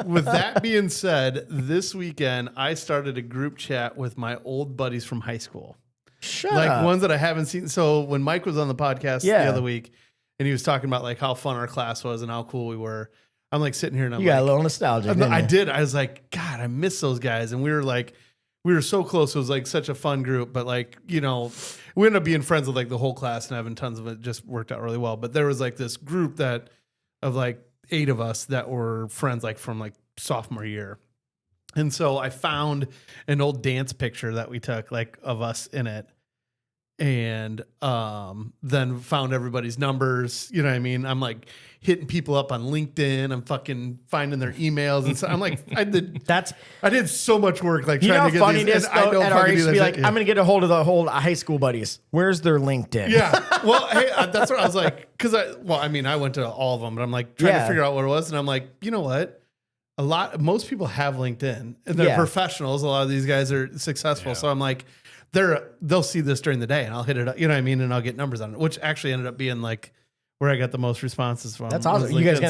With that being said, this weekend I started a group chat with my old buddies from high school. Shut like up. Ones that I haven't seen. So when Mike was on the podcast the other week, and he was talking about like how fun our class was and how cool we were. I'm like sitting here and you got a little nostalgia. I did. I was like, God, I miss those guys. And we were so close. It was like such a fun group. But like, we ended up being friends with like the whole class and having tons of it. Just worked out really well. But there was like this group of like 8 of us that were friends like from like sophomore year. And so I found an old dance picture that we took like of us in it. And then found everybody's numbers. You know what I mean? I'm like hitting people up on LinkedIn. I'm fucking finding their emails and so I'm like, I did so much work like trying to get funny these. It is though, at our age to be like, I'm gonna get a hold of the whole high school buddies. Where's their LinkedIn? Yeah. Well, hey, that's what I was like, because I went to all of them, but I'm like trying to figure out what it was, and I'm like, you know what? Most people have LinkedIn and they're professionals. A lot of these guys are successful, so I'm like. They'll see this during the day and I'll hit it up, you know what I mean? And I'll get numbers on it, which actually ended up being like, where I got the most responses from. That's awesome. You guys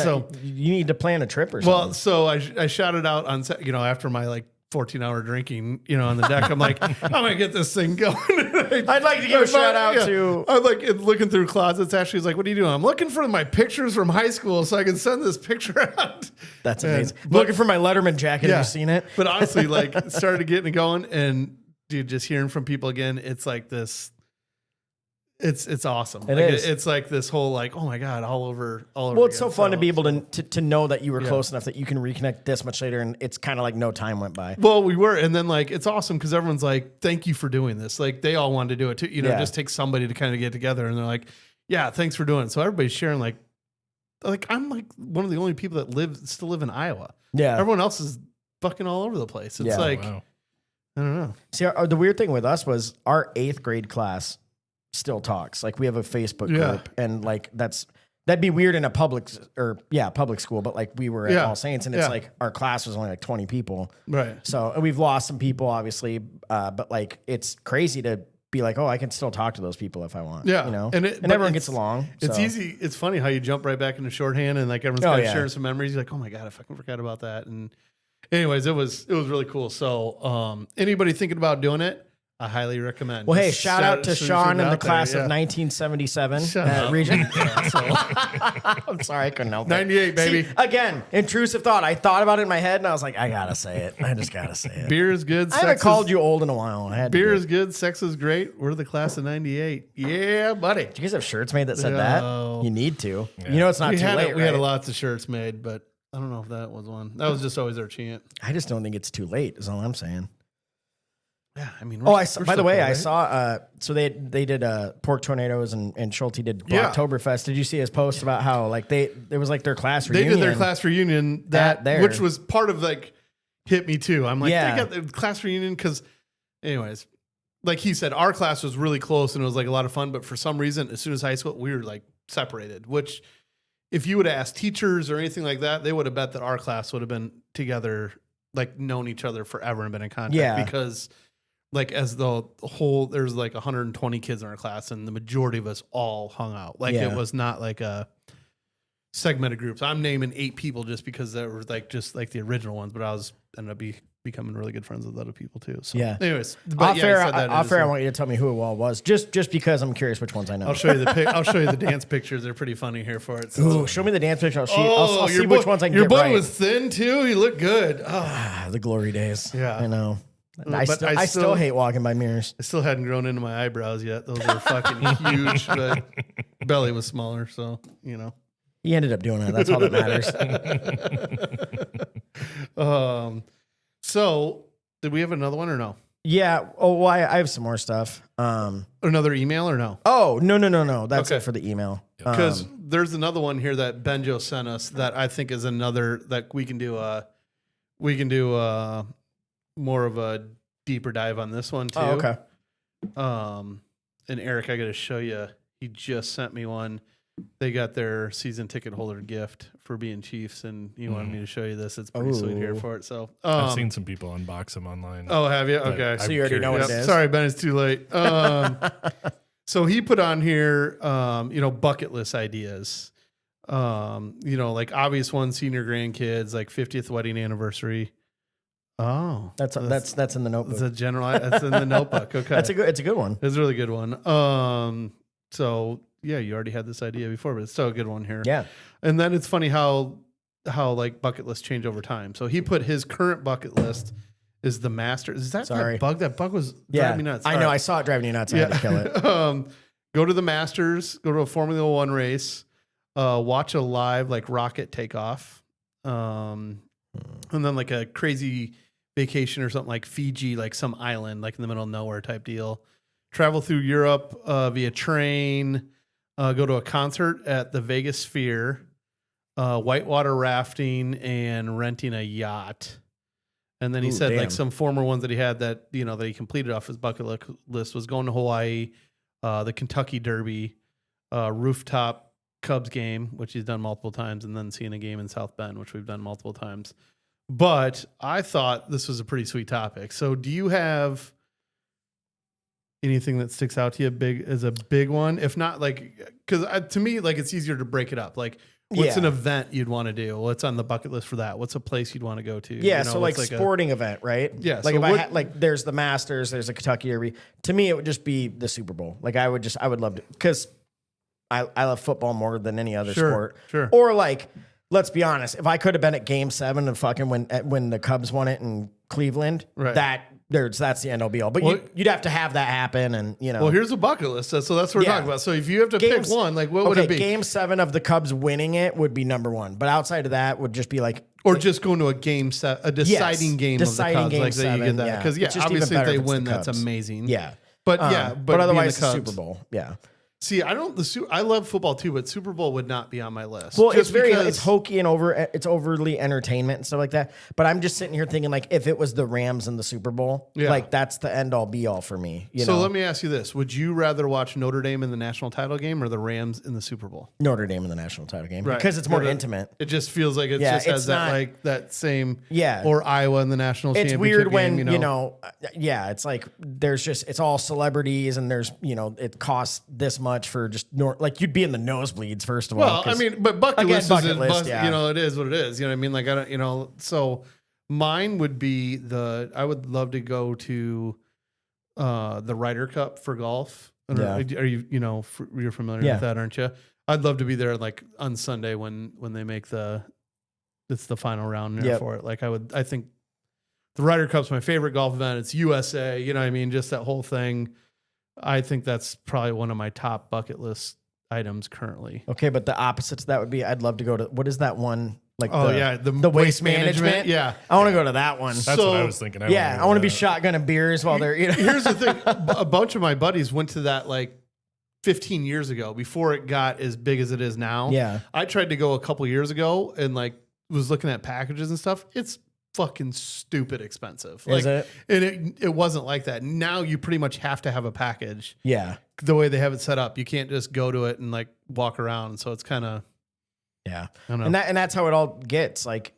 you need to plan a trip or something. Well, so I shouted out on, after my like 14-hour drinking, on the deck, I'm like, I'm gonna get this thing going. I'd like to give a shout out to. I'm like looking through closets. Ashley's like, "What are you doing?" I'm looking for my pictures from high school so I can send this picture out. That's amazing. Looking for my Letterman jacket. Have you seen it? But honestly, like, started getting it going, and dude, just hearing from people again, it's like this. It's awesome. It's like this whole like, oh my God, all over. Well, it's so fun to be able to know that you were close enough that you can reconnect this much later, and it's kind of like no time went by. Well, we were, and then like it's awesome because everyone's like, thank you for doing this. Like they all wanted to do it too. Just take somebody to kind of get together, and they're like, yeah, thanks for doing it. So everybody's sharing like I'm like one of the only people that still live in Iowa. Yeah, everyone else is fucking all over the place. It's like, wow. I don't know. See, the weird thing with us was our 8th grade class still talks. Like we have a Facebook group, and like that'd be weird in a public school, but like we were at All Saints, and it's like our class was only like 20 people, right? So we've lost some people, obviously, but like it's crazy to be like, oh, I can still talk to those people if I want, and everyone gets along. It's easy. It's funny how you jump right back into shorthand, and like everyone's kind of sharing some memories. You're like, oh my God, I fucking forgot about that. And anyways, it was really cool. So anybody thinking about doing it, I highly recommend. Well, hey, shout out to Shaun in the class of 1977 at Region. I'm sorry, I couldn't help it. 98, baby. See, again, intrusive thought. I thought about it in my head, and I was like, I gotta say it. I just gotta say it. Beer is good. I haven't called you old in a while. Beer is good. Sex is great. We're the class of 98. Yeah, buddy. Do you guys have shirts made that said that? You need to. Yeah. It's not too late. We had lots of shirts made, but I don't know if that was one. That was just always our chant. I just don't think it's too late, is all I'm saying. Yeah, I mean. I saw. So they did Pork Tornadoes and Schulte did Oktoberfest. Did you see his post about how like it was like their class reunion? They did their class reunion which was part of like hit me too. I'm like, they got the class reunion because, anyways, like he said, our class was really close and it was like a lot of fun. But for some reason, as soon as high school, we were like separated. Which, if you would have asked teachers or anything like that, they would have bet that our class would have been together, like known each other forever and been in contact because. Like as the whole, there's like 120 kids in our class, and the majority of us all hung out. Like it was not like a segmented groups. I'm naming 8 people just because they were like just like the original ones, but I ended up becoming really good friends with other people too. So anyways, off air, I want you to tell me who it all was, just because I'm curious which ones I know. I'll show you the dance pictures. They're pretty funny here for it. So. Ooh, show me the dance picture. I'll see which ones I can get right. Your boy was thin too. He looked good. Oh. The glory days. Yeah, I know. I still hate walking by mirrors. I still hadn't grown into my eyebrows yet. Those were fucking huge, but belly was smaller, so He ended up doing it. That's all that matters. So did we have another one or no? Yeah. Oh, well, I have some more stuff. Another email or no? Oh, no. That's it for the email. Because there's another one here that Benjo sent us that I think is another that we can do. More of a deeper dive on this one too. Oh, okay. And Erik, I got to show you. He just sent me one. They got their season ticket holder gift for being Chiefs, and he wanted me to show you this. It's pretty sweet here for it. So I've seen some people unbox them online. Oh, have you? Okay, so you already know what it is. Sorry, Ben, it's too late. So he put on here, bucket list ideas. Like obvious ones, senior grandkids, like 50th wedding anniversary. Oh, that's in the notebook. That's in the notebook. Okay, it's a good one. It's a really good one. So yeah, you already had this idea before, but it's still a good one here. Yeah, and then it's funny how like bucket lists change over time. So he put his current bucket list is the Masters. Is that bug? That bug was driving me nuts. I know. I saw it driving you nuts. I had to kill it. Go to the Masters. Go to a Formula One race. Watch a live like rocket takeoff. And then like a crazy vacation or something like Fiji, like some island, like in the middle of nowhere type deal. Travel through Europe via train. Go to a concert at the Vegas Sphere. Whitewater rafting and renting a yacht. And then he said like some former ones that he had that that he completed off his bucket list was going to Hawaii, the Kentucky Derby, rooftop Cubs game, which he's done multiple times, and then seeing a game in South Bend, which we've done multiple times. But I thought this was a pretty sweet topic. So do you have anything that sticks out to you as a big one? If not, like, because to me, like, it's easier to break it up. Like, what's an event you'd want to do? What's on the bucket list for that? What's a place you'd want to go to? Yeah, you know, so like sporting event, right? Yeah. Like so if like there's the Masters, there's a Kentucky Derby. To me, it would just be the Super Bowl. Like I would love to, because I love football more than any other sport. Sure. Or like, let's be honest, if I could have been at Game 7 and fucking when the Cubs won it in Cleveland, that's the end all be all. But you'd have to have that happen, and you know. Well, here's a bucket list. So that's what we're talking about. So if you have to pick one, like what would it be? Game 7 of the Cubs winning it would be number 1. But outside of that, would just be like, or just going to a deciding game of the Cubs, like 7, you get that because obviously if they win, that's amazing. Yeah, but otherwise the Super Bowl. Yeah. See, I love football too, but Super Bowl would not be on my list. Well, it's hokey and it's overly entertainment and stuff like that. But I'm just sitting here thinking, like, if it was the Rams in the Super Bowl, like that's the end all be all for me. You know? Let me ask you this: would you rather watch Notre Dame in the national title game or the Rams in the Super Bowl? Notre Dame in the national title game, because it's more intimate. It just feels like it just has that same or Iowa in the national championship. It's weird when game, it's like it's all celebrities and there's it costs this much for just like you'd be in the nosebleeds first of all. Well, I mean, but bucket list it is what it is. You know what I mean? Like I don't, so mine would be I would love to go to the Ryder Cup for golf. Are you you're familiar with that, aren't you? I'd love to be there like on Sunday when they make it's the final round there for it. Like I think the Ryder Cup's my favorite golf event. It's USA, you know what I mean? Just that whole thing. I think that's probably one of my top bucket list items currently. Okay, but the opposite to that would be I'd love to go to, what is that one? Like the waste management. Yeah. I want to go to that one. That's what I was thinking. I want to be shotgunning beers while they're Here's the thing. A bunch of my buddies went to that like 15 years ago before it got as big as it is now. Yeah. I tried to go a couple years ago and like was looking at packages and stuff. It's fucking stupid expensive. Is it? And it wasn't like that. Now you pretty much have to have a package. Yeah. The way they have it set up. You can't just go to it and like walk around. So it's kind of and that's how it all gets. Like,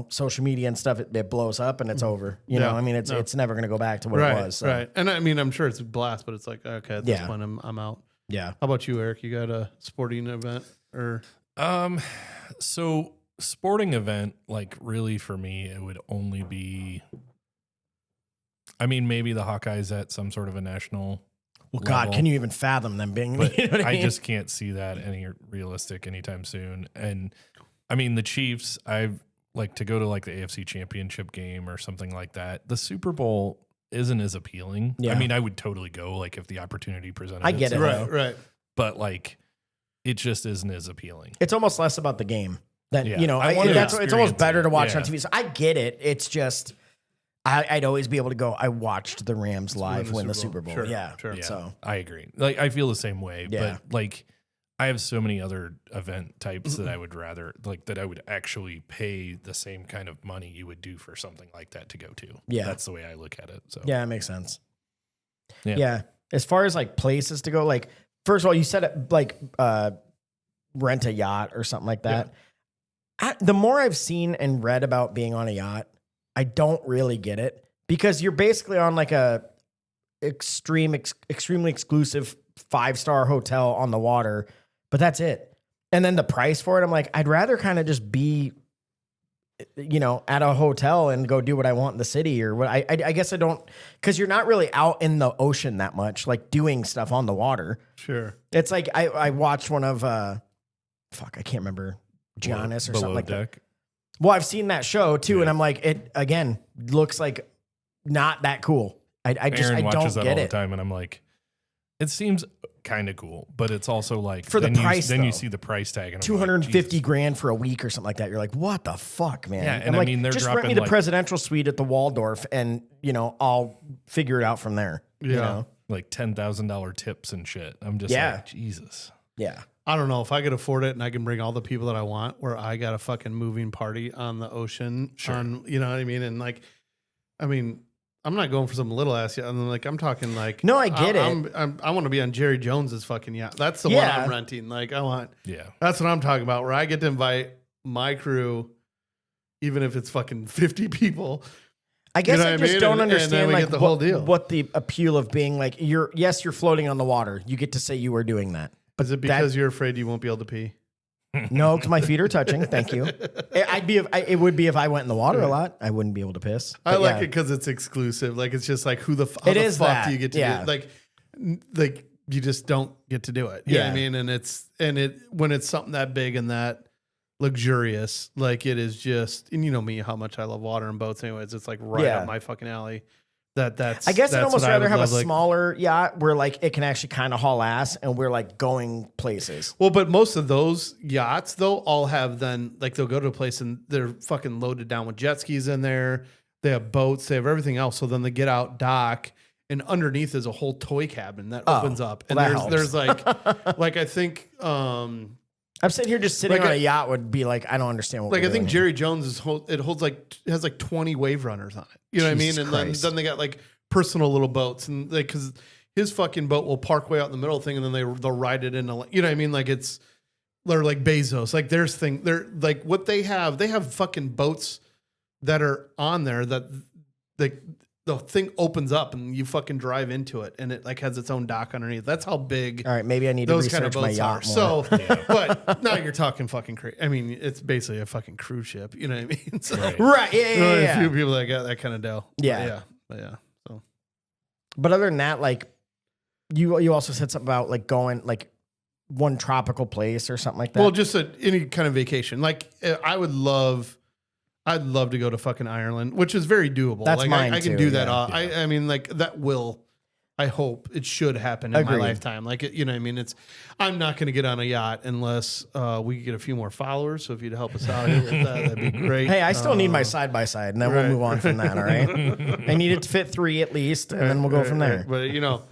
social media and stuff, it blows up and it's over. You know, I mean it's never gonna go back to what it was. So. Right. And I mean I'm sure it's a blast, but it's like, okay, at this point I'm out. Yeah. How about you, Eric? You got a sporting event or so sporting event, like really for me, it would only be, I mean, maybe the Hawkeyes at some sort of a national level. God, can you even fathom them being? But you know what I mean? just can't see that any realistic anytime soon. And I mean, the Chiefs, I've like to go to like the AFC Championship game or something like that. The Super Bowl isn't as appealing. Yeah. I mean, I would totally go like if the opportunity presented. I get it, right. But like, it just isn't as appealing. It's almost less about the game. It's almost better to watch on TV. So I get it. It's just I'd always be able to go. I watched the Rams live win the Super Bowl. Sure, yeah. So I agree. Like I feel the same way. Yeah. But like I have so many other event types that I would rather that I would actually pay the same kind of money you would do for something like that to go to. Yeah, that's the way I look at it. So yeah, it makes sense. Yeah. As far as like places to go, like first of all, you said it like rent a yacht or something like that. Yeah. The more I've seen and read about being on a yacht, I don't really get it because you're basically on like a extremely exclusive 5-star hotel on the water, but that's it. And then the price for it, I'm like, I'd rather kind of just be, at a hotel and go do what I want in the city or what. I guess I don't, because you're not really out in the ocean that much, like doing stuff on the water. Sure. It's like I watched one of I can't remember. Giannis or something like that. Well, I've seen that show too, and I'm like, it again looks like not that cool. I don't get it all the time, and I'm like, it seems kind of cool, but it's also like for the price. Then you see the price tag, and $250,000 for a week or something like that. You're like, what the fuck, man? Yeah, and I mean, they're just dropping rent me the presidential suite at the Waldorf, and I'll figure it out from there. Yeah, like $10,000 tips and shit. I'm just like, Jesus. Yeah. I don't know if I could afford it and I can bring all the people that I want where I got a fucking moving party on the ocean. Sure. You know what I mean? And like, I mean, I'm not going for some little ass yacht. I'm talking like, no, I get it. I want to be on Jerry Jones's fucking yacht. That's the one I'm renting. Like that's what I'm talking about, where I get to invite my crew, even if it's fucking 50 people. I guess I just don't understand like the whole deal. What the appeal of being like you're floating on the water. You get to say you were doing that. Is it because you're afraid you won't be able to pee? No, because my feet are touching. Thank you. It would be if I went in the water a lot. I wouldn't be able to piss. I like it because it's exclusive. Like it's just like how the fuck do you get to do it? Like you just don't get to do it. You know what I mean? And when it's something that big and that luxurious, like it is just, and you know me, how much I love water and boats anyways. It's like right up my fucking alley. I guess I'd almost rather have a smaller yacht where like it can actually kind of haul ass and we're like going places. Well, but most of those yachts though all have then like they'll go to a place and they're fucking loaded down with jet skis in there. They have boats, they have everything else. So then they get out, dock, and underneath is a whole toy cabin that opens up. And there's like I think I'm sitting here just sitting on a yacht would be like, I don't understand what like I think Jerry Jones has like 20 wave runners on it. You know what I mean? And then they got like personal little boats and like because his fucking boat will park way out in the middle thing and then they'll ride it into you know what I mean? Like they're like Bezos. Like they're like what they have fucking boats that are on there that the thing opens up and you fucking drive into it and it like has its own dock underneath. That's how big. All right, maybe I need to research my yacht more. So, but now you're talking fucking crazy. I mean, it's basically a fucking cruise ship. You know what I mean? So, right. Yeah. A few people that got that kind of dough. Yeah. So, but other than that, like you also said something about like going like one tropical place or something like that. Well, just any kind of vacation. Like I'd love to go to fucking Ireland, which is very doable. That's like mine I can too, do that. yeah. I mean, like that I hope it should happen in my lifetime. Like, you know what I mean? I'm not going to get on a yacht unless we get a few more followers. So if you'd help us out here with that, that'd be great. Hey, I still need my side-by-side and then we'll move on from that. All right. I need it to fit 3 at least and then we'll go from there. But you know,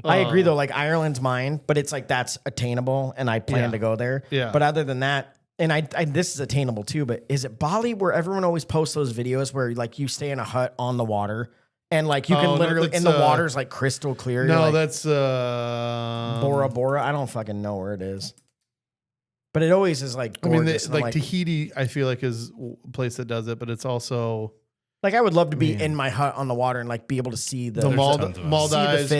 I agree though. Like Ireland's mine, but it's like, that's attainable and I plan to go there. Yeah. But other than that, and I this is attainable too, but is it Bali where everyone always posts those videos where like you stay in a hut on the water and like you can literally, and the water's like crystal clear. No, like, that's Bora Bora. I don't fucking know where it is. But it always is like gorgeous. I mean, like Tahiti, I feel like is a place that does it, but it's also like I would love to be in my hut on the water and like be able to see the Maldives. Maldives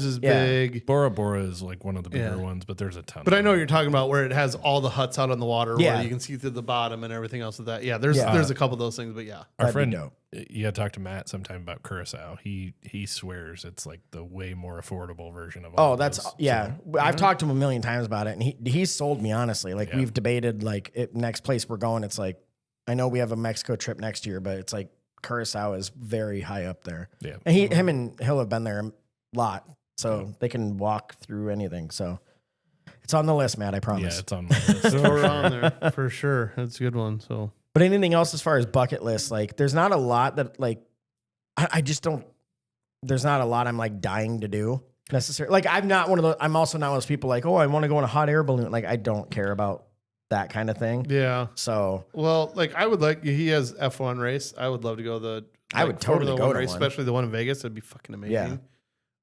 is big. Bora Bora is like one of the bigger ones, but there's a ton. But I know what you're talking about where it has all the huts out on the water where you can see through the bottom and everything else of that. Yeah, there's a couple of those things, but our friend, you got to talk to Matt sometime about Curacao. He swears it's like the way more affordable version of all that's those. So, I've talked to him a million times about it and he's sold me honestly. Like we've debated like next place we're going. It's like I know we have a Mexico trip next year, but it's like Curacao is very high up there. Yeah. And him and Hill have been there a lot. So they can walk through anything. So it's on the list, Matt, I promise. Yeah, it's on my list. So we're on there for sure. That's a good one. So but anything else as far as bucket lists, like there's not a lot that like I just don't there's not a lot I'm like dying to do necessarily. Like I'm also not one of those people like, oh, I want to go in a hot air balloon. Like I don't care about that kind of thing. Yeah. So well, like I would he has F1 race. I would love to go I would totally go to race, especially the one in Vegas. That'd be fucking amazing.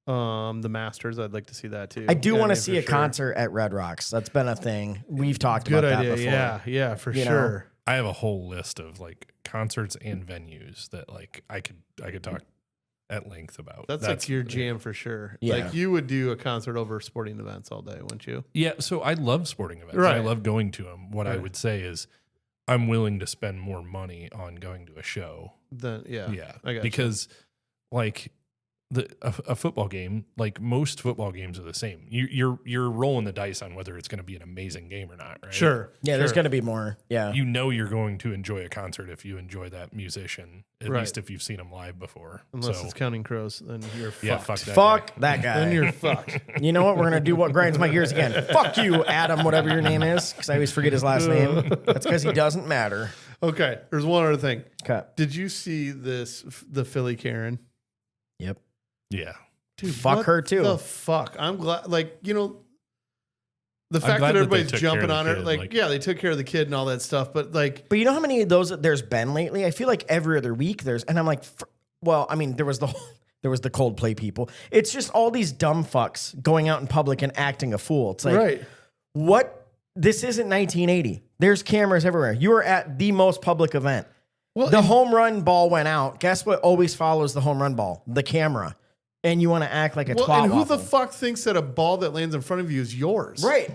Yeah. The Masters, I'd like to see that too. I do want to see a concert at Red Rocks. That's been a thing. We've talked about that before. Yeah, for sure. I have a whole list of like concerts and venues that like I could talk at length about. That's like your jam for sure. Yeah. Like you would do a concert over sporting events all day, wouldn't you? Yeah. So I love sporting events. Right. I love going to them. What I would say is I'm willing to spend more money on going to a show. Yeah. I got because like a football game, like most football games are the same. You're rolling the dice on whether it's going to be an amazing game or not, right? Sure. Yeah, there's going to be more. Yeah. You know you're going to enjoy a concert if you enjoy that musician, at least if you've seen them live before. Unless it's Counting Crows, then you're fucked. Yeah, fuck that guy. Then you're fucked. You know what? We're going to do what grinds my gears again. Fuck you, Adam, whatever your name is, because I always forget his last name. That's because he doesn't matter. Okay, there's one other thing. Okay. Did you see the Philly Karen? Yep. Yeah. Dude, fuck her too. The fuck. I'm glad, like, you know, the fact that everybody's jumping on her, like, yeah, they took care of the kid and all that stuff, but like, but you know how many of those there's been lately? I feel like every other week and I'm like, well, I mean, there was the Coldplay people. It's just all these dumb fucks going out in public and acting a fool. It's like, what? This isn't 1980. There's cameras everywhere. You are at the most public event. Well, the home run ball went out. Guess what always follows the home run ball? The camera. And you want to act like a twat and who waffle. the fuck thinks that a ball that lands in front of you is yours? Right.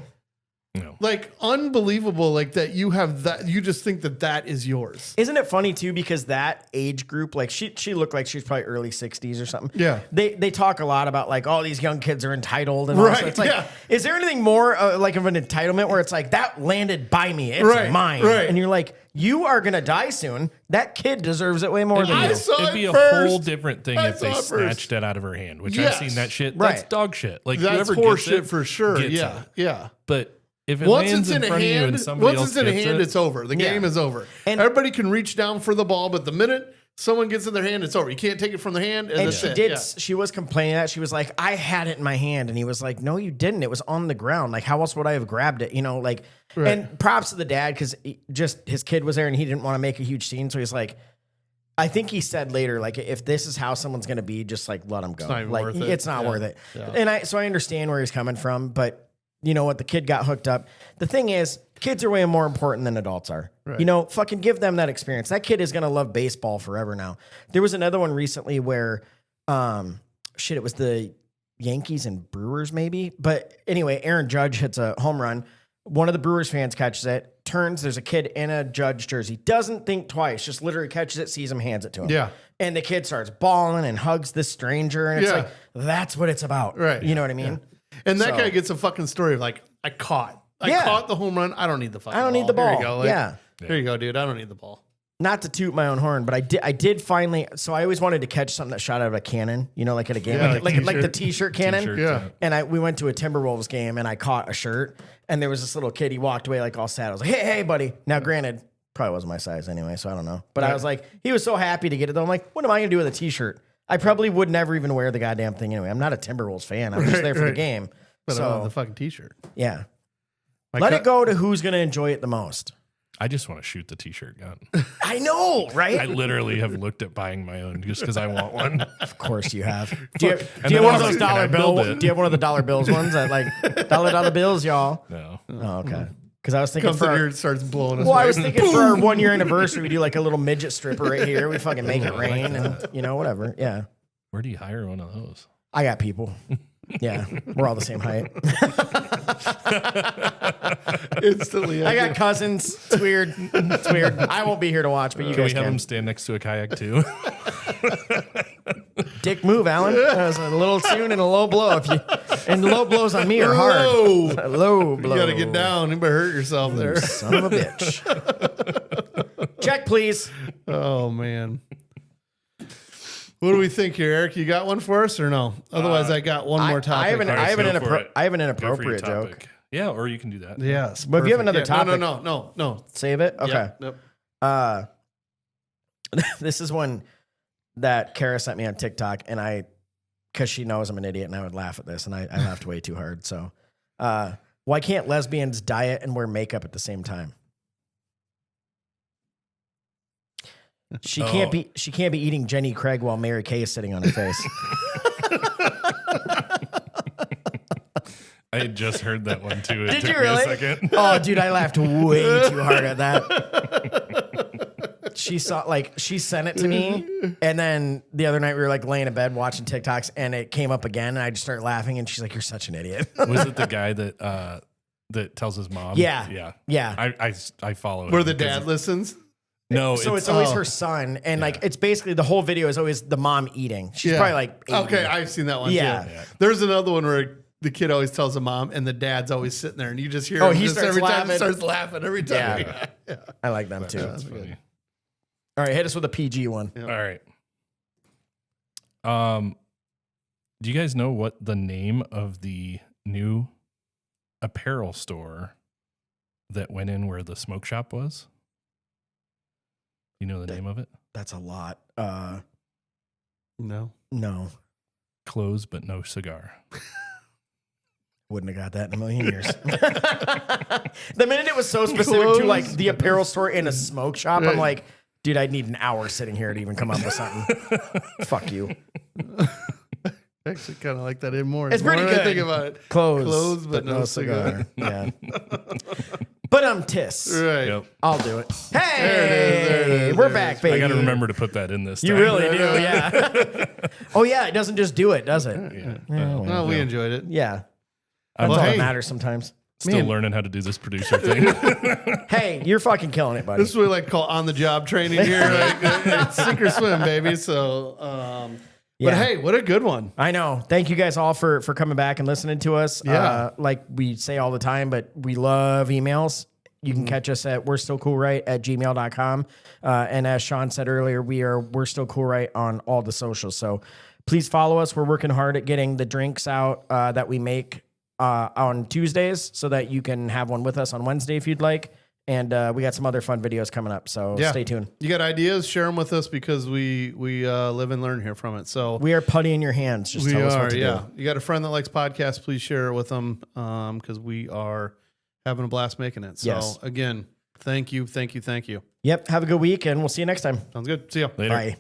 No. Like, unbelievable, like, that you have that, you just think that that is yours. Isn't it funny, too, because that age group, like, she looked like she was probably early 60s or something. Yeah. They talk a lot about, like, oh, these young kids are entitled. And all Right, so it's like, yeah. is there anything more, like, of an entitlement where it's like, that landed by me, it's Right, mine. right. And you're like, you are going to die soon. That kid deserves it way more than I you. saw It'd be it a first. whole different thing I if they saw it first. snatched it out of her hand, which Yes. I've seen that shit. Right. That's dog shit. Like, That's whoever horse gets shit it, for sure. gets Yeah, it. yeah. But if it Once lands it's in a front of you and hand, somebody once else it's in a gets hand, it, it's over. The game is over. And- Everybody can reach down for the ball, but the minute someone gets in their hand, it's over. You can't take it from their hand, and And that's she it. did. Yeah. She was complaining that she was like, "I had it in my hand," and he was like, "No, you didn't. It was on the ground. Like, how else would I have grabbed it? You know, like." Right. And props to the dad because just his kid was there and he didn't want to make a huge scene, so he's like, I think he said later, like, if this is how someone's going to be, just like let him go. not even Like, worth it. it's not Yeah. worth it. Yeah. And so I understand where he's coming from, but you know what? The kid got hooked up. The thing is, kids are way more important than adults are. Right. You know, fucking give them that experience. That kid is going to love baseball forever now. There was another one recently where, it was the Yankees and Brewers maybe. But anyway, Aaron Judge hits a home run. One of the Brewers fans catches it, turns, there's a kid in a Judge jersey, doesn't think twice, just literally catches it, sees him, hands it to him. Yeah. And the kid starts bawling and hugs this stranger. And it's Yeah. like, that's what it's about. Right. You know what I mean? And that So- guy gets a fucking story of like, I caught the home run. I don't need the fucking I don't need the Here ball. you go. Like, Yeah. Here you go, dude. I don't need the ball. Not to toot my own horn, but I did finally. So I always wanted to catch something that shot out of a cannon, you know, like at a game, Yeah, like the t-shirt cannon. T-shirt, Yeah. And we went to a Timberwolves game and I caught a shirt and there was this little kid. He walked away like all sad. I was like, hey, buddy. Now, granted, probably wasn't my size anyway, so I don't know. But I was like, he was so happy to get it though. I'm like, what am I gonna do with a t-shirt? I probably would never even wear the goddamn thing anyway. I'm not a Timberwolves fan. I'm just there for the game. But I want the So fucking t-shirt. yeah, let it go to who's gonna enjoy it the most. I just want to shoot the t-shirt gun. I know, right? I literally have looked at buying my own just because I want one. Of course you have. Do you have then one I of was those like, dollar can I build bill? it? Do you have one of the dollar bills ones that like dollar bills, y'all? No. Oh, okay. Because I was thinking Comes for in our, here and starts blowing us well, I away. was thinking for our 1 year anniversary, we do like a little midget stripper right here. We fucking make it rain and you know whatever. Yeah, Where do you hire one of those? I got people. Yeah, we're all the same height. Instantly. I got cousins. It's weird. It's weird. I won't be here to watch, but you Can we guys have can. them stand next to a kayak too? Dick move, Alan. That was a little soon and a low blow. And low blows on me are hard. Low. A low blow. You got to get down. You better hurt yourself there. Son of a bitch. Check, please. Oh, man. What do we think here, Eric? You got one for us or no? Otherwise, I got one more topic. I have an All right, go for it. I have an Go for your inappropriate joke. topic. Yeah, or you can do that. Yes. But if you have perfect. another Yeah, topic- No. Save it? Okay. Yep. This is one that Kara sent me on TikTok, and because she knows I'm an idiot, and I would laugh at this, and I laughed way too hard. So, why can't lesbians diet and wear makeup at the same time? She can't be eating Jenny Craig while Mary Kay is sitting on her face. I had just heard that one too. It Did took you me really? a second. Oh, dude, I laughed way too hard at that. She sent it to me, and then the other night we were like laying in bed watching TikToks, and it came up again, and I just started laughing, and she's like, "You're such an idiot." Was it the guy that tells his mom? Yeah. Yeah. I follow Where him the because dad listens? No, So it's always her son, and like it's basically the whole video is always the mom eating. She's Yeah. probably like 80. Okay, I've seen that one Yeah. too. Yeah. There's another one where the kid always tells the mom, and the dad's always sitting there, and you just hear Oh, him he just starts every time laughing. he starts laughing every time. Yeah. Yeah. I like them too. That's funny. All right, hit us with a PG one. Yeah. All right. Do you guys know what the name of the new apparel store that went in where the smoke shop was? You know the name of it? That's a lot. No. No, Clothes but no cigar. wouldn't have got that in a million years. The minute it was so specific to like the apparel store in a smoke shop, I'm like, dude, I'd need an hour sitting here to even come up with something. Fuck you. Actually, kind of like that in more. It's The more pretty I good. think about it. Clothes Clothes, but no cigar. Yeah. But I'm Tiss. Right. Yep. I'll do it. There it Hey, is, we're back, baby. I got to remember to put that in this. You time. really do, yeah. Oh yeah, it doesn't just do it, does it? Yeah. No, we enjoyed it. Yeah. I'm That's all hey. that matters sometimes. still learning how to do this producer thing. Hey, you're fucking killing it, buddy. This is what we like to call on the job training here. Like, sink or swim, baby. So, Yeah. but hey, what a good one. I know. Thank you guys all for coming back and listening to us. Yeah. Like we say all the time, but we love emails. You can catch us at we're still cool right at gmail.com. And as Shaun said earlier, we're still cool right on all the socials. So please follow us. We're working hard at getting the drinks out that we make on Tuesdays so that you can have one with us on Wednesday if you'd like. And we got some other fun videos coming up. So stay tuned. You got ideas? Share them with us because we live and learn here from it. So We are putty in your hands. Just tell us what to do. You got a friend that likes podcasts? Please share it with them because we are having a blast making it. So Yes. again, thank you. Yep. Have a good week and we'll see you next time. Sounds good. See ya. Later. Bye.